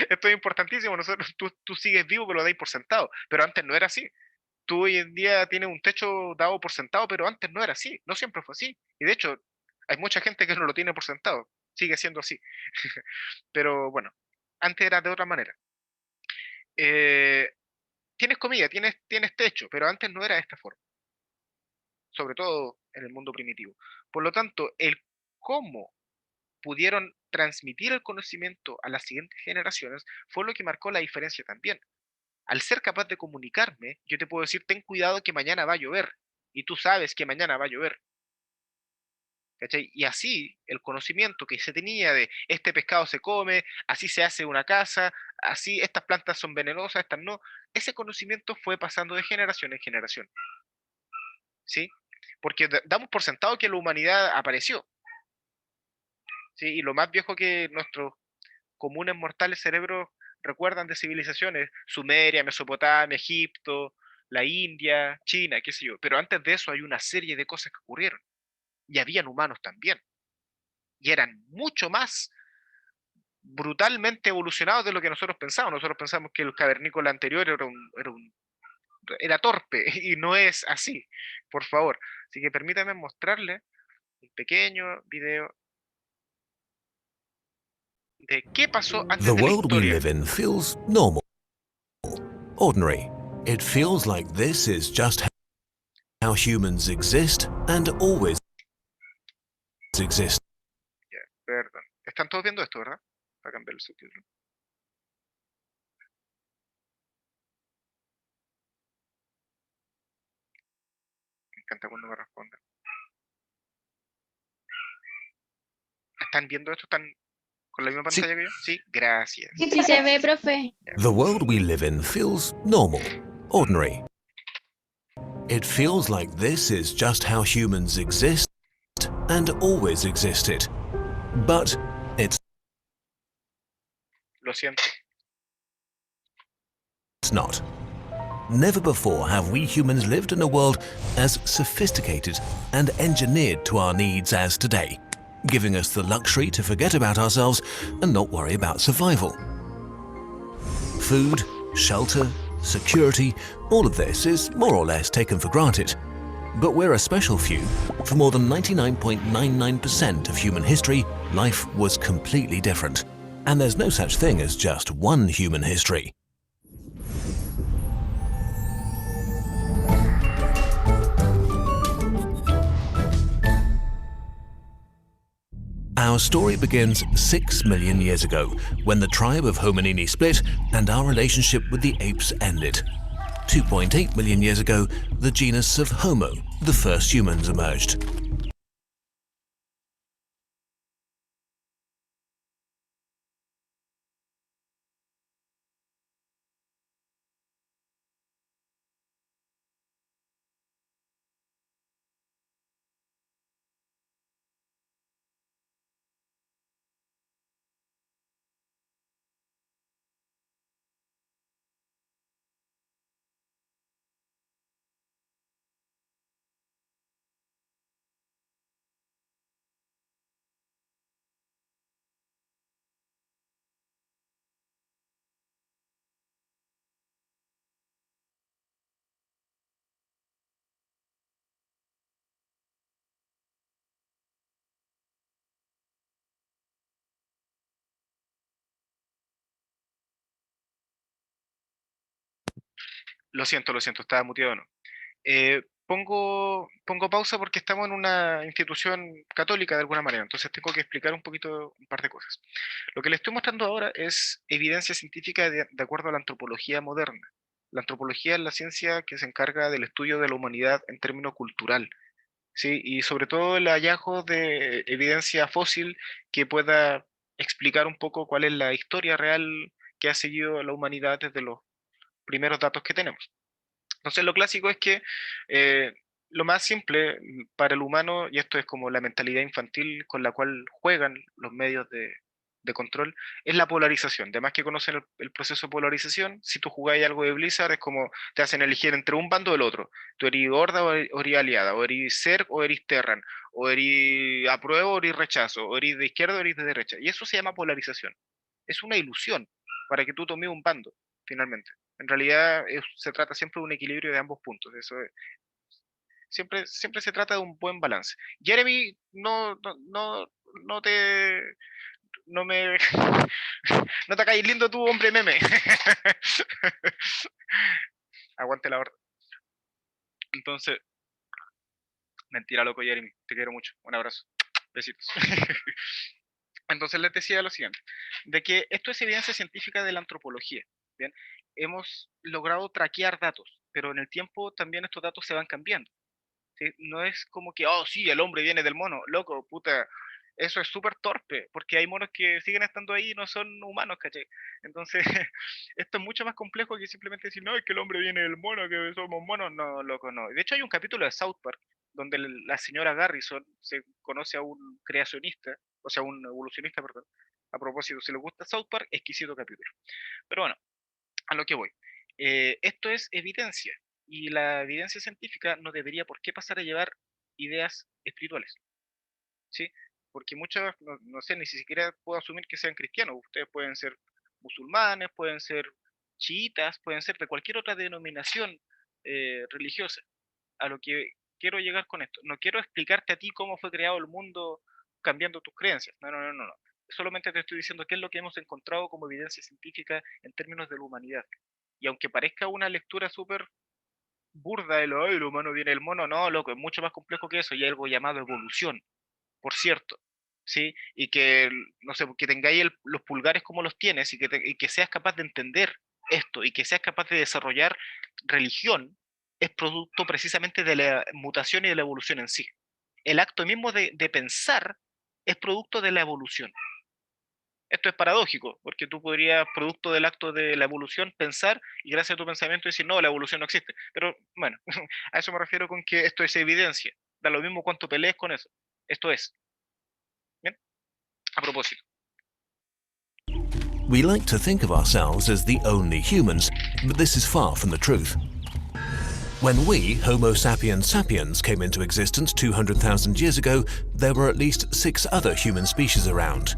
esto es importantísimo, tú sigues vivo, pero lo dais por sentado, pero antes no era así. Tú hoy en día tienes un techo dado por sentado, pero antes no era así, no siempre fue así. Y de hecho, hay mucha gente que no lo tiene por sentado, sigue siendo así. Pero bueno, antes era de otra manera. Tienes comida, tienes techo, pero antes no era de esta forma. Sobre todo en el mundo primitivo. Por lo tanto, el cómo pudieron transmitir el conocimiento a las siguientes generaciones fue lo que marcó la diferencia también. Al ser capaz de comunicarme, yo te puedo decir, ten cuidado que mañana va a llover, y tú sabes que mañana va a llover. ¿Cachai? Y así, el conocimiento que se tenía de este pescado se come, así se hace una casa, así estas plantas son venenosas, estas no, ese conocimiento fue pasando de generación en generación. ¿Sí? Porque damos por sentado que la humanidad apareció. ¿Sí? Y lo más viejo que nuestros comunes mortales cerebros recuerdan de civilizaciones, Sumeria, Mesopotamia, Egipto, la India, China, qué sé yo. Pero antes de eso hay una serie de cosas que ocurrieron. Y habían humanos también. Y eran mucho más brutalmente evolucionados de lo que nosotros pensamos. Nosotros pensamos que el cavernícola anterior era torpe, y no es así, por favor. Así que permítanme mostrarles un pequeño video de qué pasó antes The de la world we historia. live in feels normal, ordinary. It feels like this is just how humans exist and always exist. Ya, perdón. ¿Están todos viendo esto, verdad? Para cambiar el subtítulo. Me encanta cuando me responden. ¿Están viendo esto? ¿Están con la misma Sí. pantalla que yo? Sí, gracias. Sí se ve, profe. The world we live in feels normal, ordinary. It feels like this is just how humans exist and always existed. But it's Lo siento. not. Never before have we humans lived in a world as sophisticated and engineered to our needs as today, giving us the luxury to forget about ourselves and not worry about survival. Food, shelter, security, all of this is more or less taken for granted. But we're a special few. For more than 99.99% of human history, life was completely different. And there's no such thing as just one human history. Our story begins 6 million years ago, when the tribe of Hominini split and our relationship with the apes ended. 2.8 million years ago, the genus of Homo, the first humans, emerged. Lo siento, estaba muteado, ¿no? Pongo pausa porque estamos en una institución católica de alguna manera, entonces tengo que explicar un poquito un par de cosas. Lo que les estoy mostrando ahora es evidencia científica de acuerdo a la antropología moderna. La antropología es la ciencia que se encarga del estudio de la humanidad en términos cultural, ¿sí? Y sobre todo el hallazgo de evidencia fósil que pueda explicar un poco cuál es la historia real que ha seguido la humanidad desde los primeros datos que tenemos. Entonces lo clásico es que lo más simple para el humano, y esto es como la mentalidad infantil con la cual juegan los medios de control, es la polarización. Además que conocen el proceso de polarización, si tú jugáis algo de Blizzard es como te hacen elegir entre un bando o el otro. Tú eres horda o eres aliada, o eres Zerg o eres Terran, o eres apruebo o eres rechazo, o eres de izquierda o eres de derecha. Y eso se llama polarización. Es una ilusión para que tú tomes un bando, finalmente. En realidad se trata siempre de un equilibrio de ambos puntos. Eso siempre se trata de un buen balance. Jeremy, no me no te caes lindo tú, hombre meme. Aguante la orden. Entonces, mentira, loco, Jeremy, te quiero mucho. Un abrazo. Besitos. Entonces les decía lo siguiente, de que esto es evidencia científica de la antropología. ¿Bien? Hemos logrado traquear datos, pero en el tiempo también estos datos se van cambiando, ¿sí? No es como que, oh sí, el hombre viene del mono, loco, puta, eso es súper torpe, porque hay monos que siguen estando ahí y no son humanos, ¿cachai? Entonces, esto es mucho más complejo que simplemente decir, no, es que el hombre viene del mono, que somos monos, no, loco, no. De hecho hay un capítulo de South Park, donde la señora Garrison se conoce a un creacionista, o sea, un evolucionista, perdón. A propósito, si les gusta South Park, exquisito capítulo. Pero bueno, a lo que voy. Esto es evidencia, y la evidencia científica no debería por qué pasar a llevar ideas espirituales, ¿sí? Porque muchas, no sé, ni siquiera puedo asumir que sean cristianos. Ustedes pueden ser musulmanes, pueden ser chiitas, pueden ser de cualquier otra denominación religiosa. A lo que quiero llegar con esto, no quiero explicarte a ti cómo fue creado el mundo cambiando tus creencias, no. Solamente te estoy diciendo qué es lo que hemos encontrado como evidencia científica en términos de la humanidad. Y aunque parezca una lectura súper burda de lo, el humano viene del mono, no, loco, es mucho más complejo que eso, y hay algo llamado evolución, por cierto, ¿sí? Y que, no sé, que tengáis los pulgares como los tienes, y que seas capaz de entender esto, y que seas capaz de desarrollar religión, es producto precisamente de la mutación y de la evolución en sí. El acto mismo de pensar es producto de la evolución. Esto es paradójico, porque tú podrías, producto del acto de la evolución, pensar, y gracias a tu pensamiento decir, no, la evolución no existe. Pero bueno, a eso me refiero con que esto es evidencia. Da lo mismo cuánto pelees con eso. Esto es. ¿Bien? A propósito. We like to think of ourselves as the only humans, but this is far from the truth. When we, Homo sapiens sapiens, came into existence 200,000 years ago, there were at least 6 other human species around.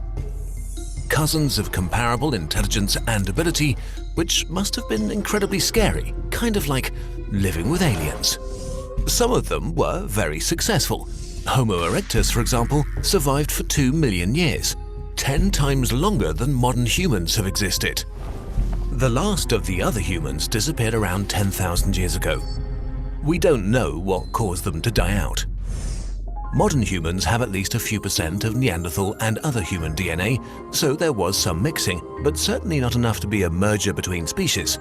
Cousins of comparable intelligence and ability, which must have been incredibly scary, kind of like living with aliens. Some of them were very successful. Homo erectus, for example, survived for 2 million years, 10 times longer than modern humans have existed. The last of the other humans disappeared around 10,000 years ago. We don't know what caused them to die out. modern humans have at least a few percent of Neanderthal and other human DNA, so there was some mixing, but certainly not enough to be a merger between species.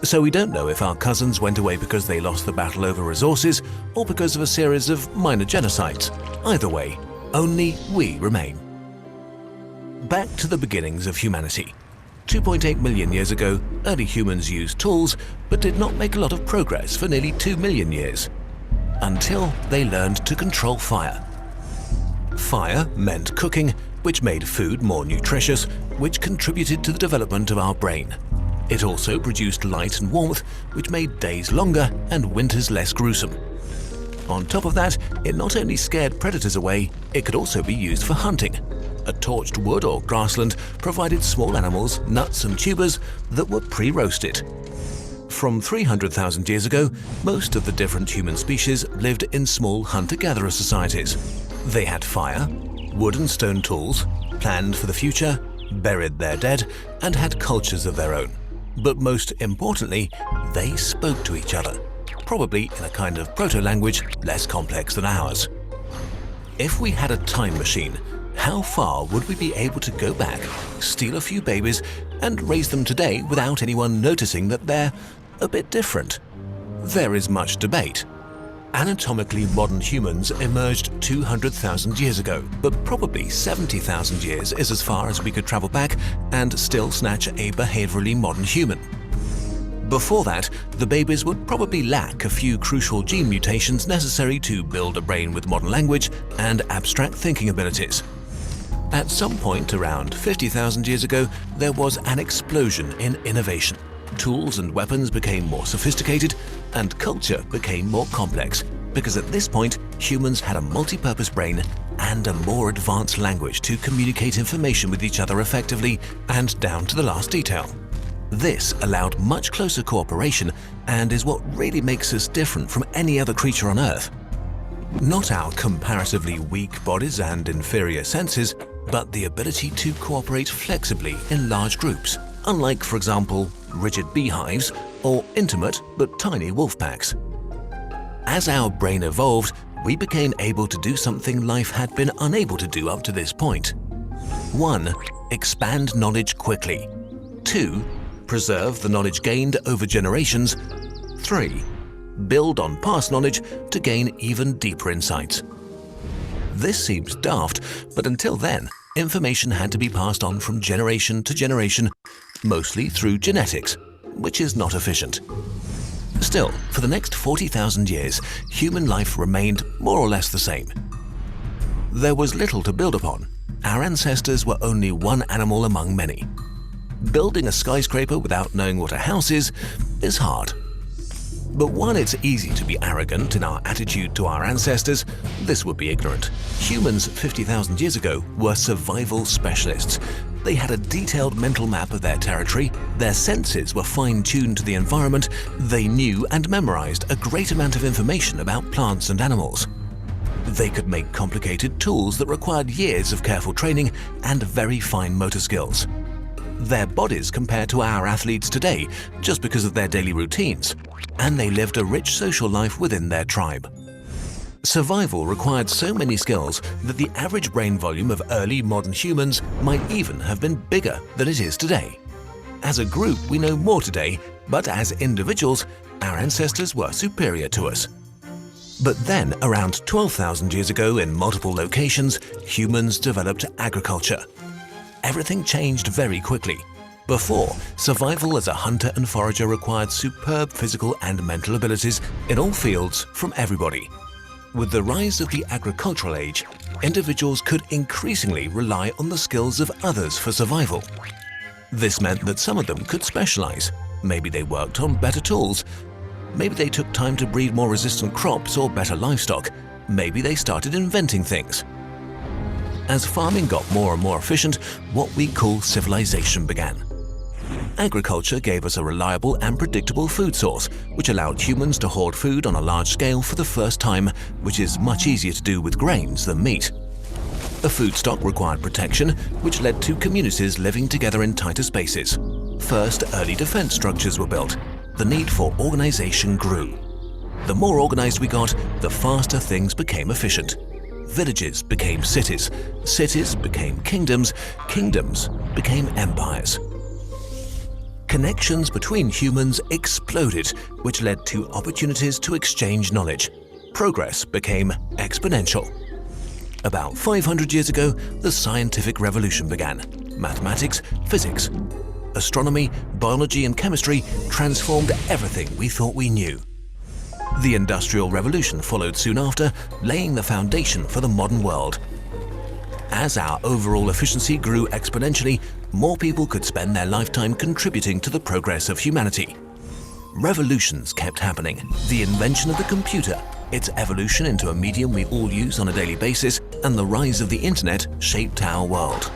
So we don't know if our cousins went away because they lost the battle over resources or because of a series of minor genocides. Either way, only we remain. Back to the beginnings of humanity. 2.8 million years ago, early humans used tools but did not make a lot of progress for nearly 2 million years. Until they learned to control fire. Fire meant cooking, which made food more nutritious, which contributed to the development of our brain. It also produced light and warmth, which made days longer and winters less gruesome. On top of that, it not only scared predators away, it could also be used for hunting. A torched wood or grassland provided small animals, nuts and tubers that were pre-roasted. From 300,000 years ago, most of the different human species lived in small hunter-gatherer societies. They had fire, wood and stone tools, planned for the future, buried their dead, and had cultures of their own. But most importantly, they spoke to each other, probably in a kind of proto-language less complex than ours. If we had a time machine, how far would we be able to go back, steal a few babies, and raise them today without anyone noticing that they're a bit different? There is much debate. Anatomically modern humans emerged 200,000 years ago, but probably 70,000 years is as far as we could travel back and still snatch a behaviorally modern human. Before that, the babies would probably lack a few crucial gene mutations necessary to build a brain with modern language and abstract thinking abilities. At some point around 50,000 years ago, there was an explosion in innovation. Tools and weapons became more sophisticated, and culture became more complex, because at this point, humans had a multi-purpose brain and a more advanced language to communicate information with each other effectively and down to the last detail. This allowed much closer cooperation and is what really makes us different from any other creature on Earth. Not our comparatively weak bodies and inferior senses, but the ability to cooperate flexibly in large groups, unlike, for example, rigid beehives or intimate but tiny wolf packs. As our brain evolved, we became able to do something life had been unable to do up to this point. 1. Expand knowledge quickly. 2. Preserve the knowledge gained over generations. 3. Build on past knowledge to gain even deeper insights. This seems daft, but until then, information had to be passed on from generation to generation, mostly through genetics, which is not efficient. Still, for the next 40,000 years, human life remained more or less the same. There was little to build upon. Our ancestors were only one animal among many. Building a skyscraper without knowing what a house is hard. But while it's easy to be arrogant in our attitude to our ancestors, this would be ignorant. Humans 50,000 years ago were survival specialists. They had a detailed mental map of their territory, their senses were fine-tuned to the environment, they knew and memorized a great amount of information about plants and animals. They could make complicated tools that required years of careful training and very fine motor skills. Their bodies compared to our athletes today just because of their daily routines, and they lived a rich social life within their tribe. Survival required so many skills that the average brain volume of early modern humans might even have been bigger than it is today. As a group, we know more today, but as individuals, our ancestors were superior to us. But then, around 12,000 years ago in multiple locations, humans developed agriculture. Everything changed very quickly. Before, survival as a hunter and forager required superb physical and mental abilities in all fields from everybody. With the rise of the agricultural age, individuals could increasingly rely on the skills of others for survival. This meant that some of them could specialize. Maybe they worked on better tools. Maybe they took time to breed more resistant crops or better livestock. Maybe they started inventing things. As farming got more and more efficient, what we call civilization began. Agriculture gave us a reliable and predictable food source, which allowed humans to hoard food on a large scale for the first time, which is much easier to do with grains than meat. A food stock required protection, which led to communities living together in tighter spaces. First, early defense structures were built. The need for organization grew. The more organized we got, the faster things became efficient. Villages became cities, cities became kingdoms, kingdoms became empires. Connections between humans exploded, which led to opportunities to exchange knowledge. Progress became exponential. About 500 years ago, the scientific revolution began. Mathematics, physics, astronomy, biology and chemistry transformed everything we thought we knew. The Industrial Revolution followed soon after, laying the foundation for the modern world. As our overall efficiency grew exponentially, more people could spend their lifetime contributing to the progress of humanity. Revolutions kept happening. The invention of the computer, its evolution into a medium we all use on a daily basis, and the rise of the internet shaped our world.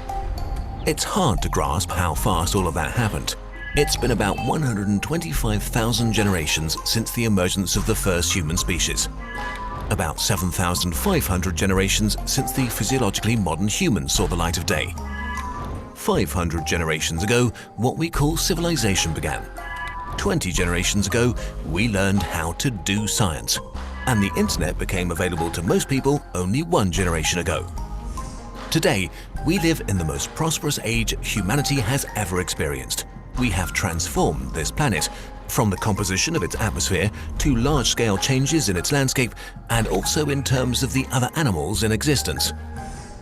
It's hard to grasp how fast all of that happened. It's been about 125,000 generations since the emergence of the first human species. About 7,500 generations since the physiologically modern human saw the light of day. 500 generations ago, what we call civilization began. 20 generations ago, we learned how to do science. And the internet became available to most people only 1 generation ago. Today, we live in the most prosperous age humanity has ever experienced. We have transformed this planet, from the composition of its atmosphere to large-scale changes in its landscape, and also in terms of the other animals in existence.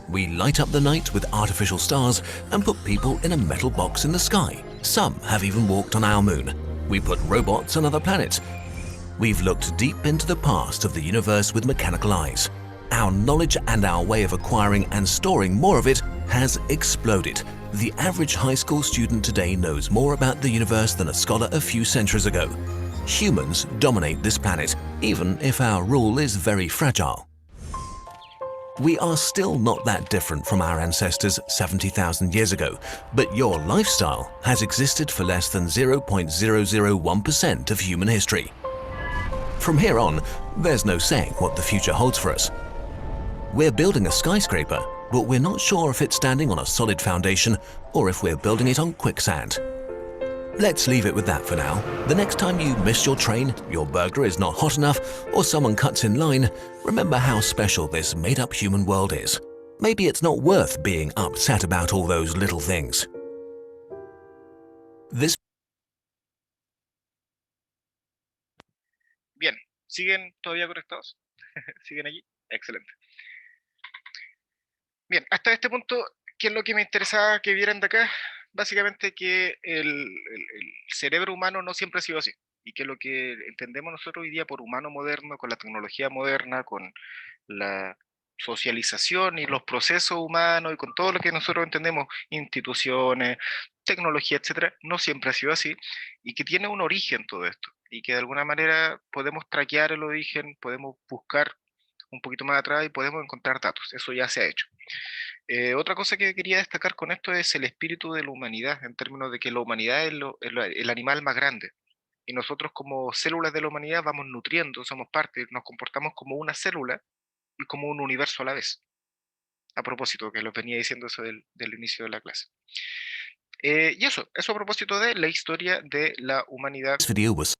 We light up the night with artificial stars and put people in a metal box in the sky. Some have even walked on our moon. We put robots on other planets. We've looked deep into the past of the universe with mechanical eyes. Our knowledge and our way of acquiring and storing more of it has exploded. The average high school student today knows more about the universe than a scholar a few centuries ago. Humans dominate this planet, even if our rule is very fragile. We are still not that different from our ancestors 70,000 years ago, but your lifestyle has existed for less than 0.001% of human history. From here on, there's no saying what the future holds for us. We're building a skyscraper, but we're not sure if it's standing on a solid foundation or if we're building it on quicksand. Let's leave it with that for now. The next time you miss your train, your burger is not hot enough, or someone cuts in line, remember how special this made-up human world is. Maybe it's not worth being upset about all those little things. Bien, ¿siguen todavía conectados? ¿Siguen allí? Excelente. Bien, hasta este punto, ¿qué es lo que me interesaba que vieran de acá? Básicamente que el cerebro humano no siempre ha sido así, y que lo que entendemos nosotros hoy día por humano moderno, con la tecnología moderna, con la socialización y los procesos humanos y con todo lo que nosotros entendemos, instituciones, tecnología, etcétera, no siempre ha sido así, y que tiene un origen todo esto, y que de alguna manera podemos traquear el origen, podemos buscar un poquito más atrás y podemos encontrar datos. Eso ya se ha hecho. Otra cosa que quería destacar con esto es el espíritu de la humanidad, en términos de que la humanidad es el animal más grande. Y nosotros como células de la humanidad vamos nutriendo, somos parte, nos comportamos como una célula y como un universo a la vez. A propósito, que les venía diciendo eso del inicio de la clase. Y eso a propósito de la historia de la humanidad,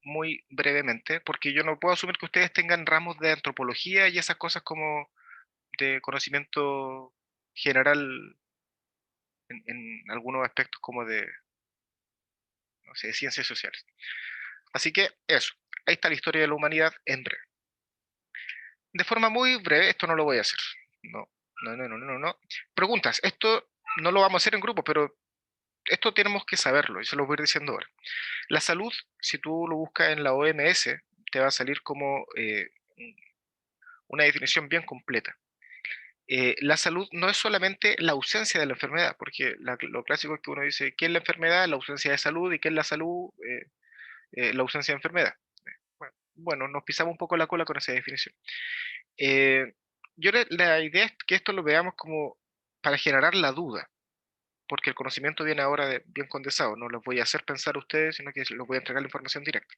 muy brevemente, porque yo no puedo asumir que ustedes tengan ramos de antropología y esas cosas como de conocimiento general en algunos aspectos como de, no sé, ciencias sociales. Así que eso, ahí está la historia de la humanidad en breve. De forma muy breve, esto no lo voy a hacer. No. Preguntas, esto no lo vamos a hacer en grupo, pero esto tenemos que saberlo y se lo voy a ir diciendo ahora. La salud, si tú lo buscas en la OMS, te va a salir como una definición bien completa. La salud no es solamente la ausencia de la enfermedad, porque lo clásico es que uno dice, ¿qué es la enfermedad? La ausencia de salud. ¿Y qué es la salud? La ausencia de enfermedad. Bueno, nos pisamos un poco la cola con esa definición. La idea es que esto lo veamos como para generar la duda, porque el conocimiento viene ahora bien condensado, no los voy a hacer pensar a ustedes, sino que les voy a entregar la información directa.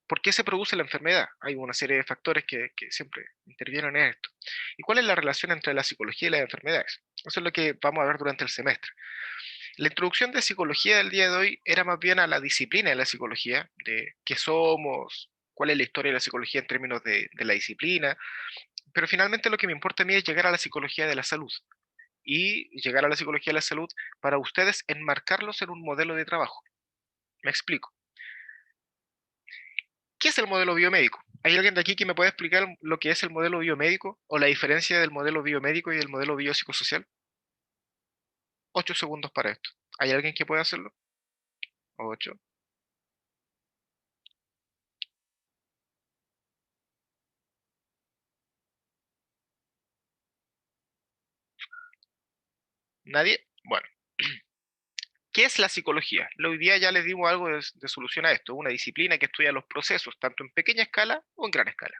¿Por qué se produce la enfermedad? Hay una serie de factores que siempre intervienen en esto. ¿Y cuál es la relación entre la psicología y las enfermedades? Eso es lo que vamos a ver durante el semestre. La introducción de psicología del día de hoy era más bien a la disciplina de la psicología, de qué somos, cuál es la historia de la psicología en términos de la disciplina, Pero finalmente lo que me importa a mí es llegar a la psicología de la salud. Y llegar a la psicología de la salud para ustedes enmarcarlos en un modelo de trabajo. Me explico. ¿Qué es el modelo biomédico? ¿Hay alguien de aquí que me puede explicar lo que es el modelo biomédico o la diferencia del modelo biomédico y del modelo biopsicosocial? 8 segundos para esto. ¿Hay alguien que pueda hacerlo? 8. ¿Nadie? Bueno. ¿Qué es la psicología? Hoy día ya les dimos algo de solución a esto. Una disciplina que estudia los procesos, tanto en pequeña escala o en gran escala.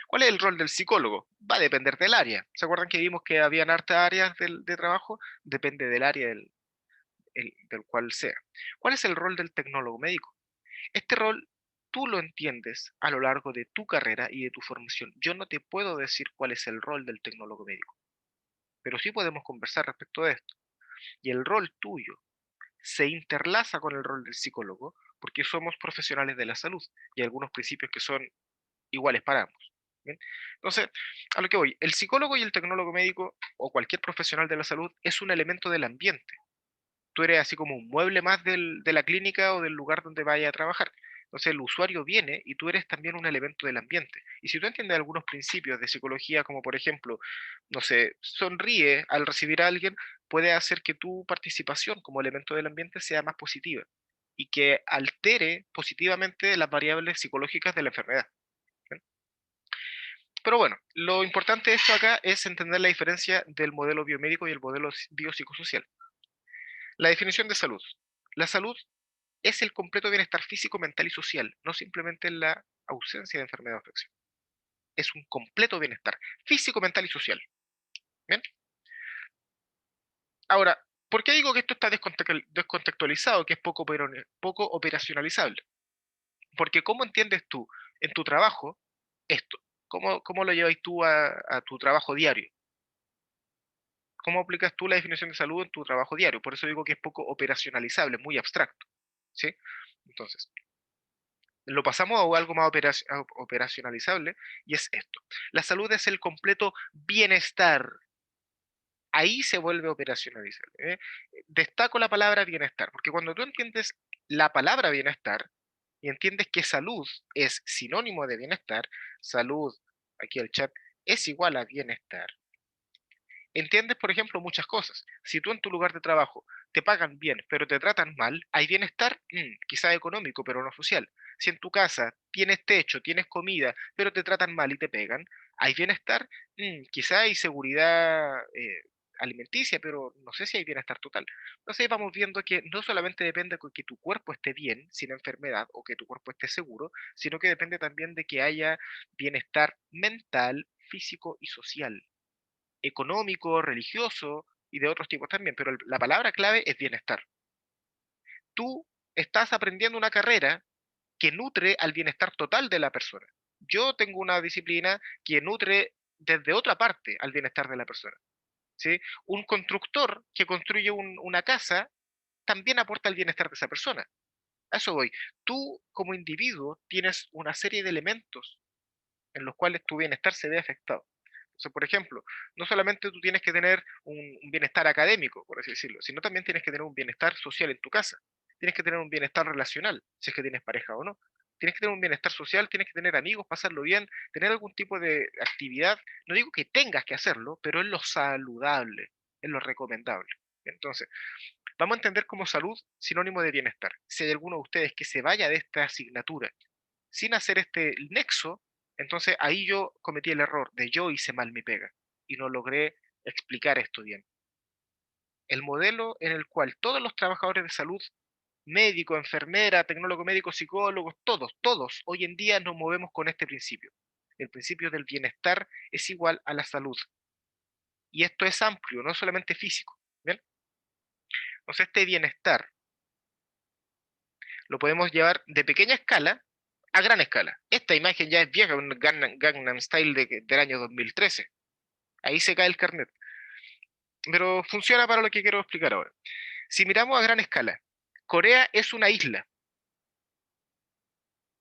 ¿Cuál es el rol del psicólogo? Va a depender del área. ¿Se acuerdan que vimos que habían hartas áreas de trabajo? Depende del área del cual sea. ¿Cuál es el rol del tecnólogo médico? Este rol tú lo entiendes a lo largo de tu carrera y de tu formación. Yo no te puedo decir cuál es el rol del tecnólogo médico, pero sí podemos conversar respecto de esto. Y el rol tuyo se interlaza con el rol del psicólogo porque somos profesionales de la salud y hay algunos principios que son iguales para ambos. ¿Bien? Entonces, a lo que voy, el psicólogo y el tecnólogo médico o cualquier profesional de la salud es un elemento del ambiente. Tú eres así como un mueble más de la clínica o del lugar donde vaya a trabajar. Entonces el usuario viene y tú eres también un elemento del ambiente. Y si tú entiendes algunos principios de psicología, como por ejemplo, no sé, sonríe al recibir a alguien, puede hacer que tu participación como elemento del ambiente sea más positiva y que altere positivamente las variables psicológicas de la enfermedad. ¿Bien? Pero bueno, lo importante de esto acá es entender la diferencia del modelo biomédico y el modelo biopsicosocial. La definición de salud. La salud es el completo bienestar físico, mental y social, no simplemente la ausencia de enfermedad o afección. Es un completo bienestar físico, mental y social. ¿Bien? Ahora, ¿por qué digo que esto está descontextualizado, que es poco operacionalizable? Porque ¿cómo entiendes tú en tu trabajo esto? ¿Cómo lo lleváis tú a tu trabajo diario? ¿Cómo aplicas tú la definición de salud en tu trabajo diario? Por eso digo que es poco operacionalizable, muy abstracto. ¿Sí? Entonces, lo pasamos a algo más operacionalizable y es esto. La salud es el completo bienestar. Ahí se vuelve operacionalizable. ¿Eh? Destaco la palabra bienestar, porque cuando tú entiendes la palabra bienestar y entiendes que salud es sinónimo de bienestar, salud, aquí el chat, es igual a bienestar. Entiendes, por ejemplo, muchas cosas. Si tú en tu lugar de trabajo te pagan bien, pero te tratan mal, hay bienestar, quizá económico, pero no social. Si en tu casa tienes techo, tienes comida, pero te tratan mal y te pegan, hay bienestar, quizá hay seguridad alimenticia, pero no sé si hay bienestar total. Entonces vamos viendo que no solamente depende de que tu cuerpo esté bien, sin enfermedad, o que tu cuerpo esté seguro, sino que depende también de que haya bienestar mental, físico y social, económico, religioso y de otros tipos también, pero la palabra clave es bienestar. Tú estás aprendiendo una carrera que nutre al bienestar total de la persona. Yo tengo una disciplina que nutre desde otra parte al bienestar de la persona. ¿Sí? Un constructor que construye una casa también aporta al bienestar de esa persona. A eso voy. Tú como individuo tienes una serie de elementos en los cuales tu bienestar se ve afectado. Entonces, por ejemplo, no solamente tú tienes que tener un bienestar académico, por así decirlo, sino también tienes que tener un bienestar social en tu casa. Tienes que tener un bienestar relacional, si es que tienes pareja o no. Tienes que tener un bienestar social, tienes que tener amigos, pasarlo bien, tener algún tipo de actividad. No digo que tengas que hacerlo, pero es lo saludable, es lo recomendable. Entonces, vamos a entender como salud sinónimo de bienestar. Si hay alguno de ustedes que se vaya de esta asignatura sin hacer este nexo, entonces ahí yo cometí el error de yo hice mal mi pega y no logré explicar esto bien. El modelo en el cual todos los trabajadores de salud, médico, enfermera, tecnólogo médico, psicólogos, todos, hoy en día nos movemos con este principio. El principio del bienestar es igual a la salud. Y esto es amplio, no solamente físico. ¿Bien? Entonces este bienestar lo podemos llevar de pequeña escala a gran escala. Esta imagen ya es vieja, un Gangnam Style del año 2013. Ahí se cae el carnet. Pero funciona para lo que quiero explicar ahora. Si miramos a gran escala, Corea es una isla.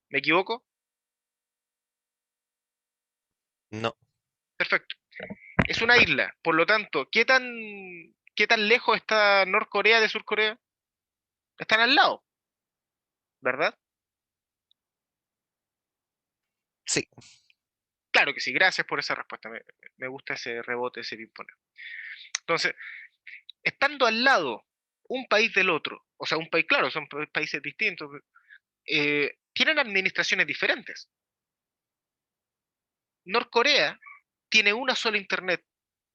¿Me equivoco? No, Perfecto. Es una isla, por lo tanto, qué tan lejos está Norcorea de Sur Corea? Están al lado, ¿verdad? Sí, Claro que sí, gracias por esa respuesta. Me gusta ese rebote, ese ping-pong. Entonces, estando al lado un país del otro, o sea, un país, claro, son países distintos, tienen administraciones diferentes. Norcorea tiene una sola internet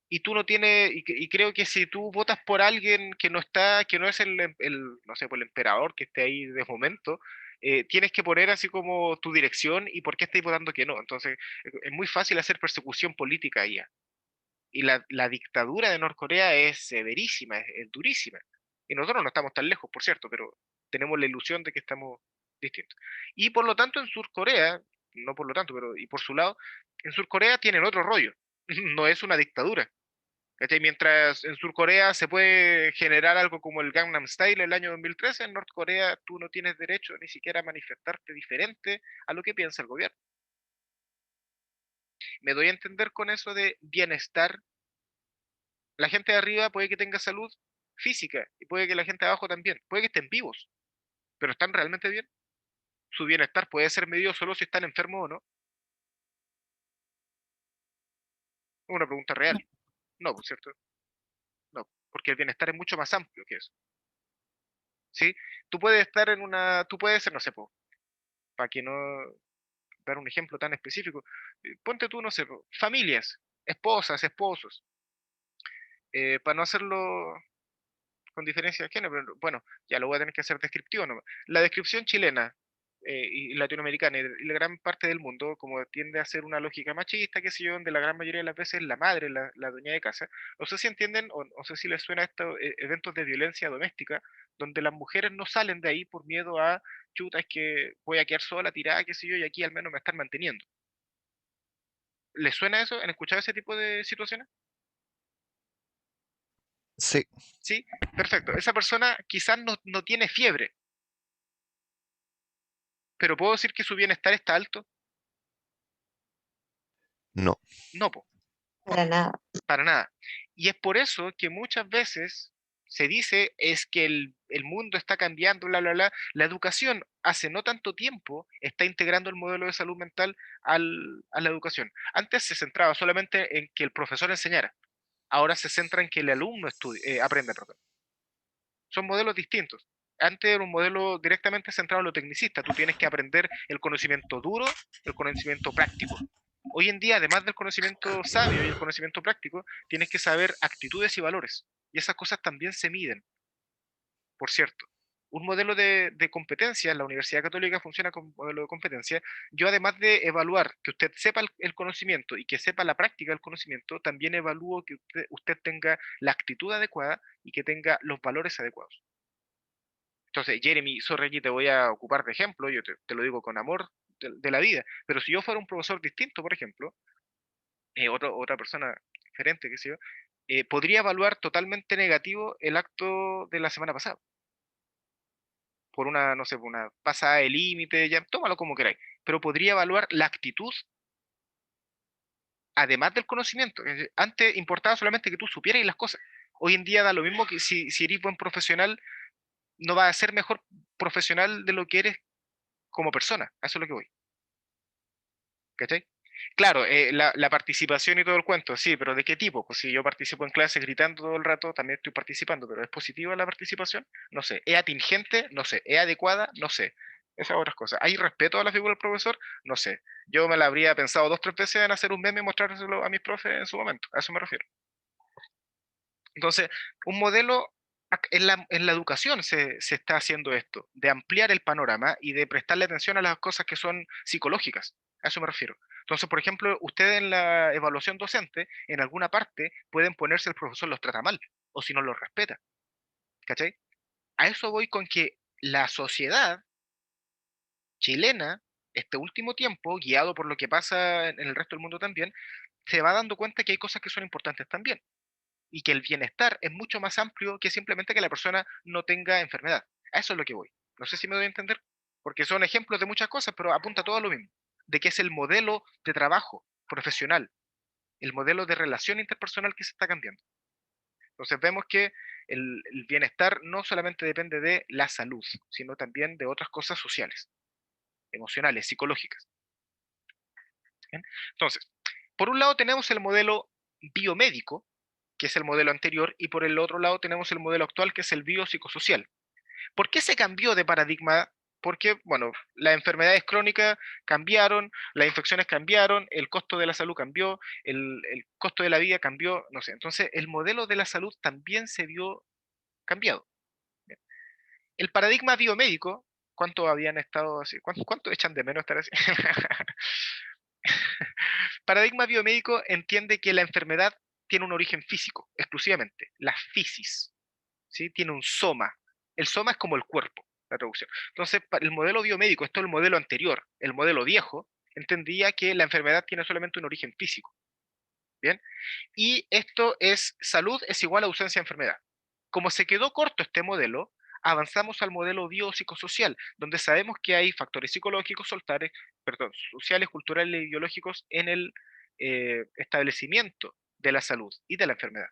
y tú no tienes, y creo que si tú votas por alguien que no está, que no es no sé, por el emperador que esté ahí de momento, tienes que poner así como tu dirección y por qué estáis votando que no. Entonces, es muy fácil hacer persecución política ahí. Y la dictadura de Norcorea es severísima, es durísima. Y nosotros no estamos tan lejos, por cierto, pero tenemos la ilusión de que estamos distintos. Y por lo tanto en Surcorea, no por lo tanto, pero y por su lado, en Surcorea tienen otro rollo. No es una dictadura. ¿Cachai? Mientras en Surcorea se puede generar algo como el Gangnam Style el año 2013, en Norcorea tú no tienes derecho ni siquiera a manifestarte diferente a lo que piensa el gobierno. Me doy a entender con eso de bienestar. La gente de arriba puede que tenga salud física y puede que la gente de abajo también. Puede que estén vivos, pero ¿están realmente bien? Su bienestar puede ser medido solo si están enfermos o no. Es una pregunta real. No. No, por cierto. No, porque el bienestar es mucho más amplio que eso. ¿Sí? Tú puedes estar en una. Tú puedes ser, no sé, para que no dar un ejemplo tan específico. Ponte tú, no sé, familias, esposas, esposos. Para no hacerlo con diferencia de género, pero bueno, ya lo voy a tener que hacer descriptivo nomás. La descripción chilena y latinoamericana y la gran parte del mundo, como tiende a ser una lógica machista, que sé yo, donde la gran mayoría de las veces la madre, la dueña de casa, no sé si entienden o no sé si les suena estos eventos de violencia doméstica, donde las mujeres no salen de ahí por miedo a, chuta, es que voy a quedar sola, tirada, qué sé yo, y aquí al menos me están manteniendo. ¿Les suena eso? ¿Han escuchado ese tipo de situaciones? sí, Sí, perfecto. Esa persona quizás no tiene fiebre, pero ¿puedo decir que su bienestar está alto? no. No, po, Para nada. para nada. Y es por eso que muchas veces se dice es que el mundo está cambiando, bla, bla, bla. La educación hace no tanto tiempo está integrando el modelo de salud mental a la educación. Antes se centraba solamente en que el profesor enseñara. Ahora se centra en que el alumno aprenda, perdón. Son modelos distintos. Antes era un modelo directamente centrado en lo tecnicista. Tú tienes que aprender el conocimiento duro, el conocimiento práctico. Hoy en día, además del conocimiento sabio y el conocimiento práctico, tienes que saber actitudes y valores. Y esas cosas también se miden, por cierto. Un modelo de competencia, la Universidad Católica funciona como modelo de competencia. Yo, además de evaluar que usted sepa el conocimiento y que sepa la práctica del conocimiento, también evalúo que usted tenga la actitud adecuada y que tenga los valores adecuados. Entonces, Jeremy, sorry, aquí te voy a ocupar de ejemplo, yo te lo digo con amor de la vida, pero si yo fuera un profesor distinto, por ejemplo, otra persona diferente, qué sé yo, podría evaluar totalmente negativo el acto de la semana pasada, por una, no sé, por una pasada de límite, ya, tómalo como queráis, pero podría evaluar la actitud, además del conocimiento. Antes importaba solamente que tú supieras las cosas. Hoy en día da lo mismo que si eres buen profesional, no vas a ser mejor profesional de lo que eres como persona. A eso es lo que voy. ¿Cachai? Claro, la participación y todo el cuento, sí, pero ¿de qué tipo? Pues si yo participo en clase gritando todo el rato, también estoy participando, pero ¿es positiva la participación? No sé. ¿Es atingente? No sé. ¿Es adecuada? No sé. Esas otras cosas. ¿Hay respeto a la figura del profesor? No sé. Yo me la habría pensado 2, 3 veces en hacer un meme y mostrárselo a mis profes en su momento. A eso me refiero. Entonces, un modelo en la educación se está haciendo esto, de ampliar el panorama y de prestarle atención a las cosas que son psicológicas. A eso me refiero. Entonces, por ejemplo, ustedes en la evaluación docente, en alguna parte, pueden ponerse el profesor los trata mal, o si no los respeta. ¿Cachai? A eso voy con que la sociedad chilena, este último tiempo, guiado por lo que pasa en el resto del mundo también, se va dando cuenta que hay cosas que son importantes también y que el bienestar es mucho más amplio que simplemente que la persona no tenga enfermedad. A eso es lo que voy. No sé si me doy a entender, porque son ejemplos de muchas cosas, pero apunta todo a lo mismo, de que es el modelo de trabajo profesional, el modelo de relación interpersonal que se está cambiando. Entonces vemos que el bienestar no solamente depende de la salud, sino también de otras cosas sociales, emocionales, psicológicas. ¿Bien? Entonces, por un lado tenemos el modelo biomédico, que es el modelo anterior, y por el otro lado tenemos el modelo actual, que es el biopsicosocial. ¿Por qué se cambió de paradigma? Porque, bueno, las enfermedades crónicas cambiaron, las infecciones cambiaron, el costo de la salud cambió, el costo de la vida cambió, no sé. Entonces, el modelo de la salud también se vio cambiado. Bien. El paradigma biomédico, ¿cuánto habían estado así? ¿Cuánto echan de menos estar así? Paradigma biomédico entiende que la enfermedad tiene un origen físico, exclusivamente, la fisis, ¿sí? Tiene un soma. El soma es como el cuerpo, la traducción. Entonces, el modelo biomédico, esto es el modelo anterior, el modelo viejo, entendía que la enfermedad tiene solamente un origen físico. ¿Bien? Y esto es salud es igual a ausencia de enfermedad. Como se quedó corto este modelo, avanzamos al modelo biopsicosocial, donde sabemos que hay factores psicológicos, sociales, culturales y biológicos en el establecimiento de la salud y de la enfermedad.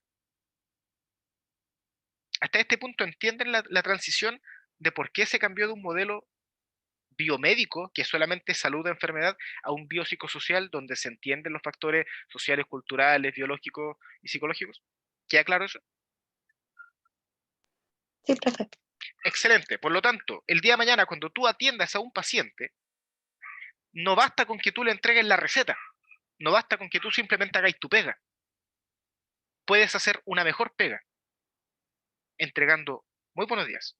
Hasta este punto entienden la transición de por qué se cambió de un modelo biomédico, que es solamente salud de enfermedad, a un biopsicosocial donde se entienden los factores sociales, culturales, biológicos y psicológicos. ¿Queda claro eso? Sí, profe. Excelente. Por lo tanto, el día de mañana, cuando tú atiendas a un paciente, no basta con que tú le entregues la receta, no basta con que tú simplemente hagáis tu pega. Puedes hacer una mejor pega, entregando muy buenos días,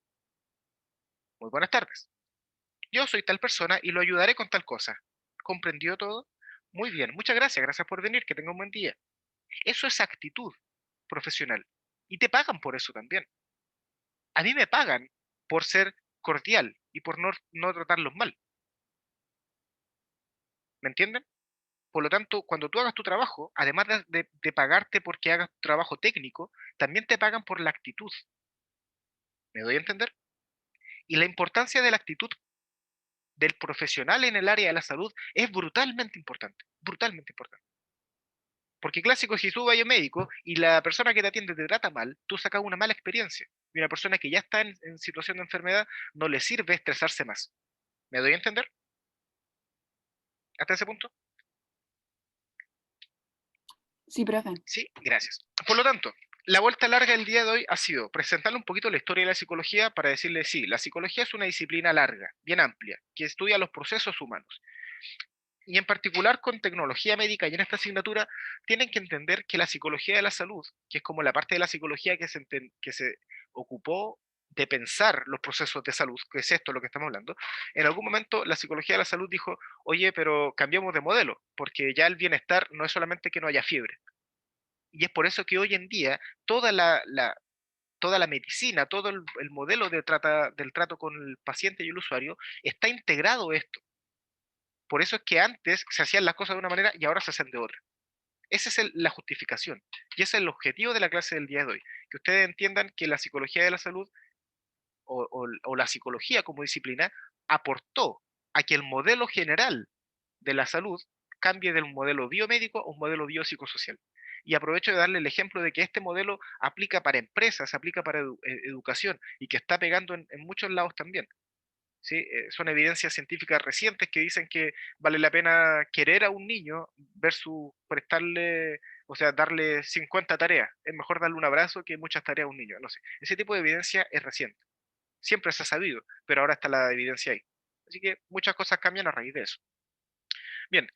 muy buenas tardes. Yo soy tal persona y lo ayudaré con tal cosa. ¿Comprendió todo? Muy bien, muchas gracias, gracias por venir, que tenga un buen día. Eso es actitud profesional. Y te pagan por eso también. A mí me pagan por ser cordial y por no tratarlos mal. ¿Me entienden? Por lo tanto, cuando tú hagas tu trabajo, además de pagarte porque hagas tu trabajo técnico, también te pagan por la actitud. ¿Me doy a entender? Y la importancia de la actitud del profesional en el área de la salud es brutalmente importante. Brutalmente importante. Porque clásico, si tú vas a médico y la persona que te atiende te trata mal, tú sacas una mala experiencia. Y una persona que ya está en situación de enfermedad no le sirve estresarse más. ¿Me doy a entender? ¿Hasta ese punto? Sí, profe. Sí, gracias. Por lo tanto, la vuelta larga del día de hoy ha sido presentarle un poquito la historia de la psicología para decirle, sí, la psicología es una disciplina larga, bien amplia, que estudia los procesos humanos. Y en particular con tecnología médica y en esta asignatura, tienen que entender que la psicología de la salud, que es como la parte de la psicología que se ocupó de pensar los procesos de salud, que es esto lo que estamos hablando, en algún momento la psicología de la salud dijo, oye, pero cambiamos de modelo, porque ya el bienestar no es solamente que no haya fiebre. Y es por eso que hoy en día toda la medicina, todo el modelo del trato con el paciente y el usuario está integrado esto. Por eso es que antes se hacían las cosas de una manera y ahora se hacen de otra. Esa es la justificación. Y ese es el objetivo de la clase del día de hoy. Que ustedes entiendan que la psicología de la salud o la psicología como disciplina aportó a que el modelo general de la salud cambie de un modelo biomédico a un modelo biopsicosocial. Y aprovecho de darle el ejemplo de que este modelo aplica para empresas, aplica para educación y que está pegando en muchos lados también. ¿Sí? Son evidencias científicas recientes que dicen que vale la pena querer a un niño versus prestarle, o sea, darle 50 tareas. Es mejor darle un abrazo que muchas tareas a un niño. No sé. Ese tipo de evidencia es reciente. Siempre se ha sabido, pero ahora está la evidencia ahí. Así que muchas cosas cambian a raíz de eso. Bien,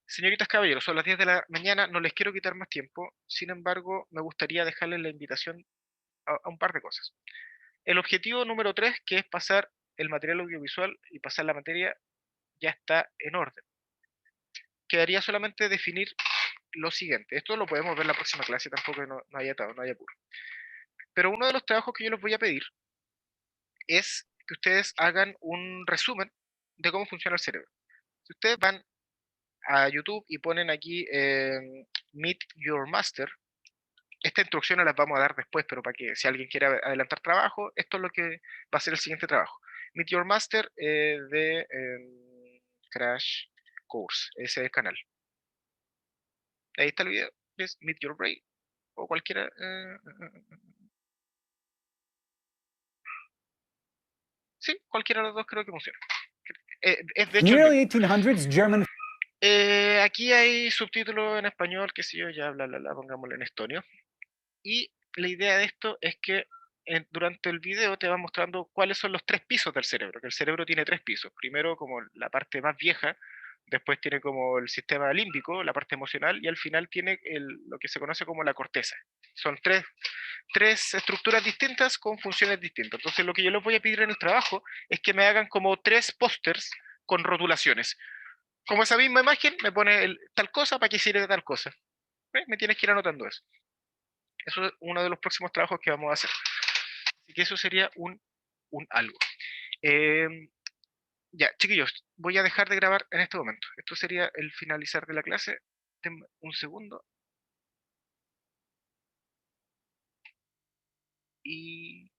señoritas caballeros, son las 10 de la mañana, no les quiero quitar más tiempo, sin embargo, me gustaría dejarles la invitación a un par de cosas. El objetivo número 3, que es pasar el material audiovisual y pasar la materia, ya está en orden. Quedaría solamente definir lo siguiente. Esto lo podemos ver en la próxima clase, tampoco no haya atado, no haya apuro. Pero uno de los trabajos que yo les voy a pedir es que ustedes hagan un resumen de cómo funciona el cerebro. Si ustedes van a YouTube y ponen aquí Meet Your Master, esta instrucción las vamos a dar después, pero para que si alguien quiere adelantar trabajo, esto es lo que va a ser el siguiente trabajo. Meet Your Master de Crash Course, ese es el canal. Ahí está el video, es Meet Your Brain, o cualquiera. Sí, cualquiera de los dos creo que funciona. Es de hecho el Nearly mismo. 1800s German Aquí hay subtítulos en español, qué sé yo, ya bla, bla, bla, pongámoslo en estonio. Y la idea de esto es que durante el video te va mostrando cuáles son los 3 pisos del cerebro, que el cerebro tiene 3 pisos. Primero como la parte más vieja, después tiene como el sistema límbico, la parte emocional, y al final tiene lo que se conoce como la corteza. Son tres estructuras distintas con funciones distintas. Entonces lo que yo les voy a pedir en el trabajo es que me hagan como 3 pósters con rotulaciones. Como esa misma imagen me pone tal cosa para que sirve tal cosa. Me tienes que ir anotando eso. Eso es uno de los próximos trabajos que vamos a hacer. Así que eso sería un algo. Ya, chiquillos, voy a dejar de grabar en este momento. Esto sería el finalizar de la clase. Denme un segundo. Y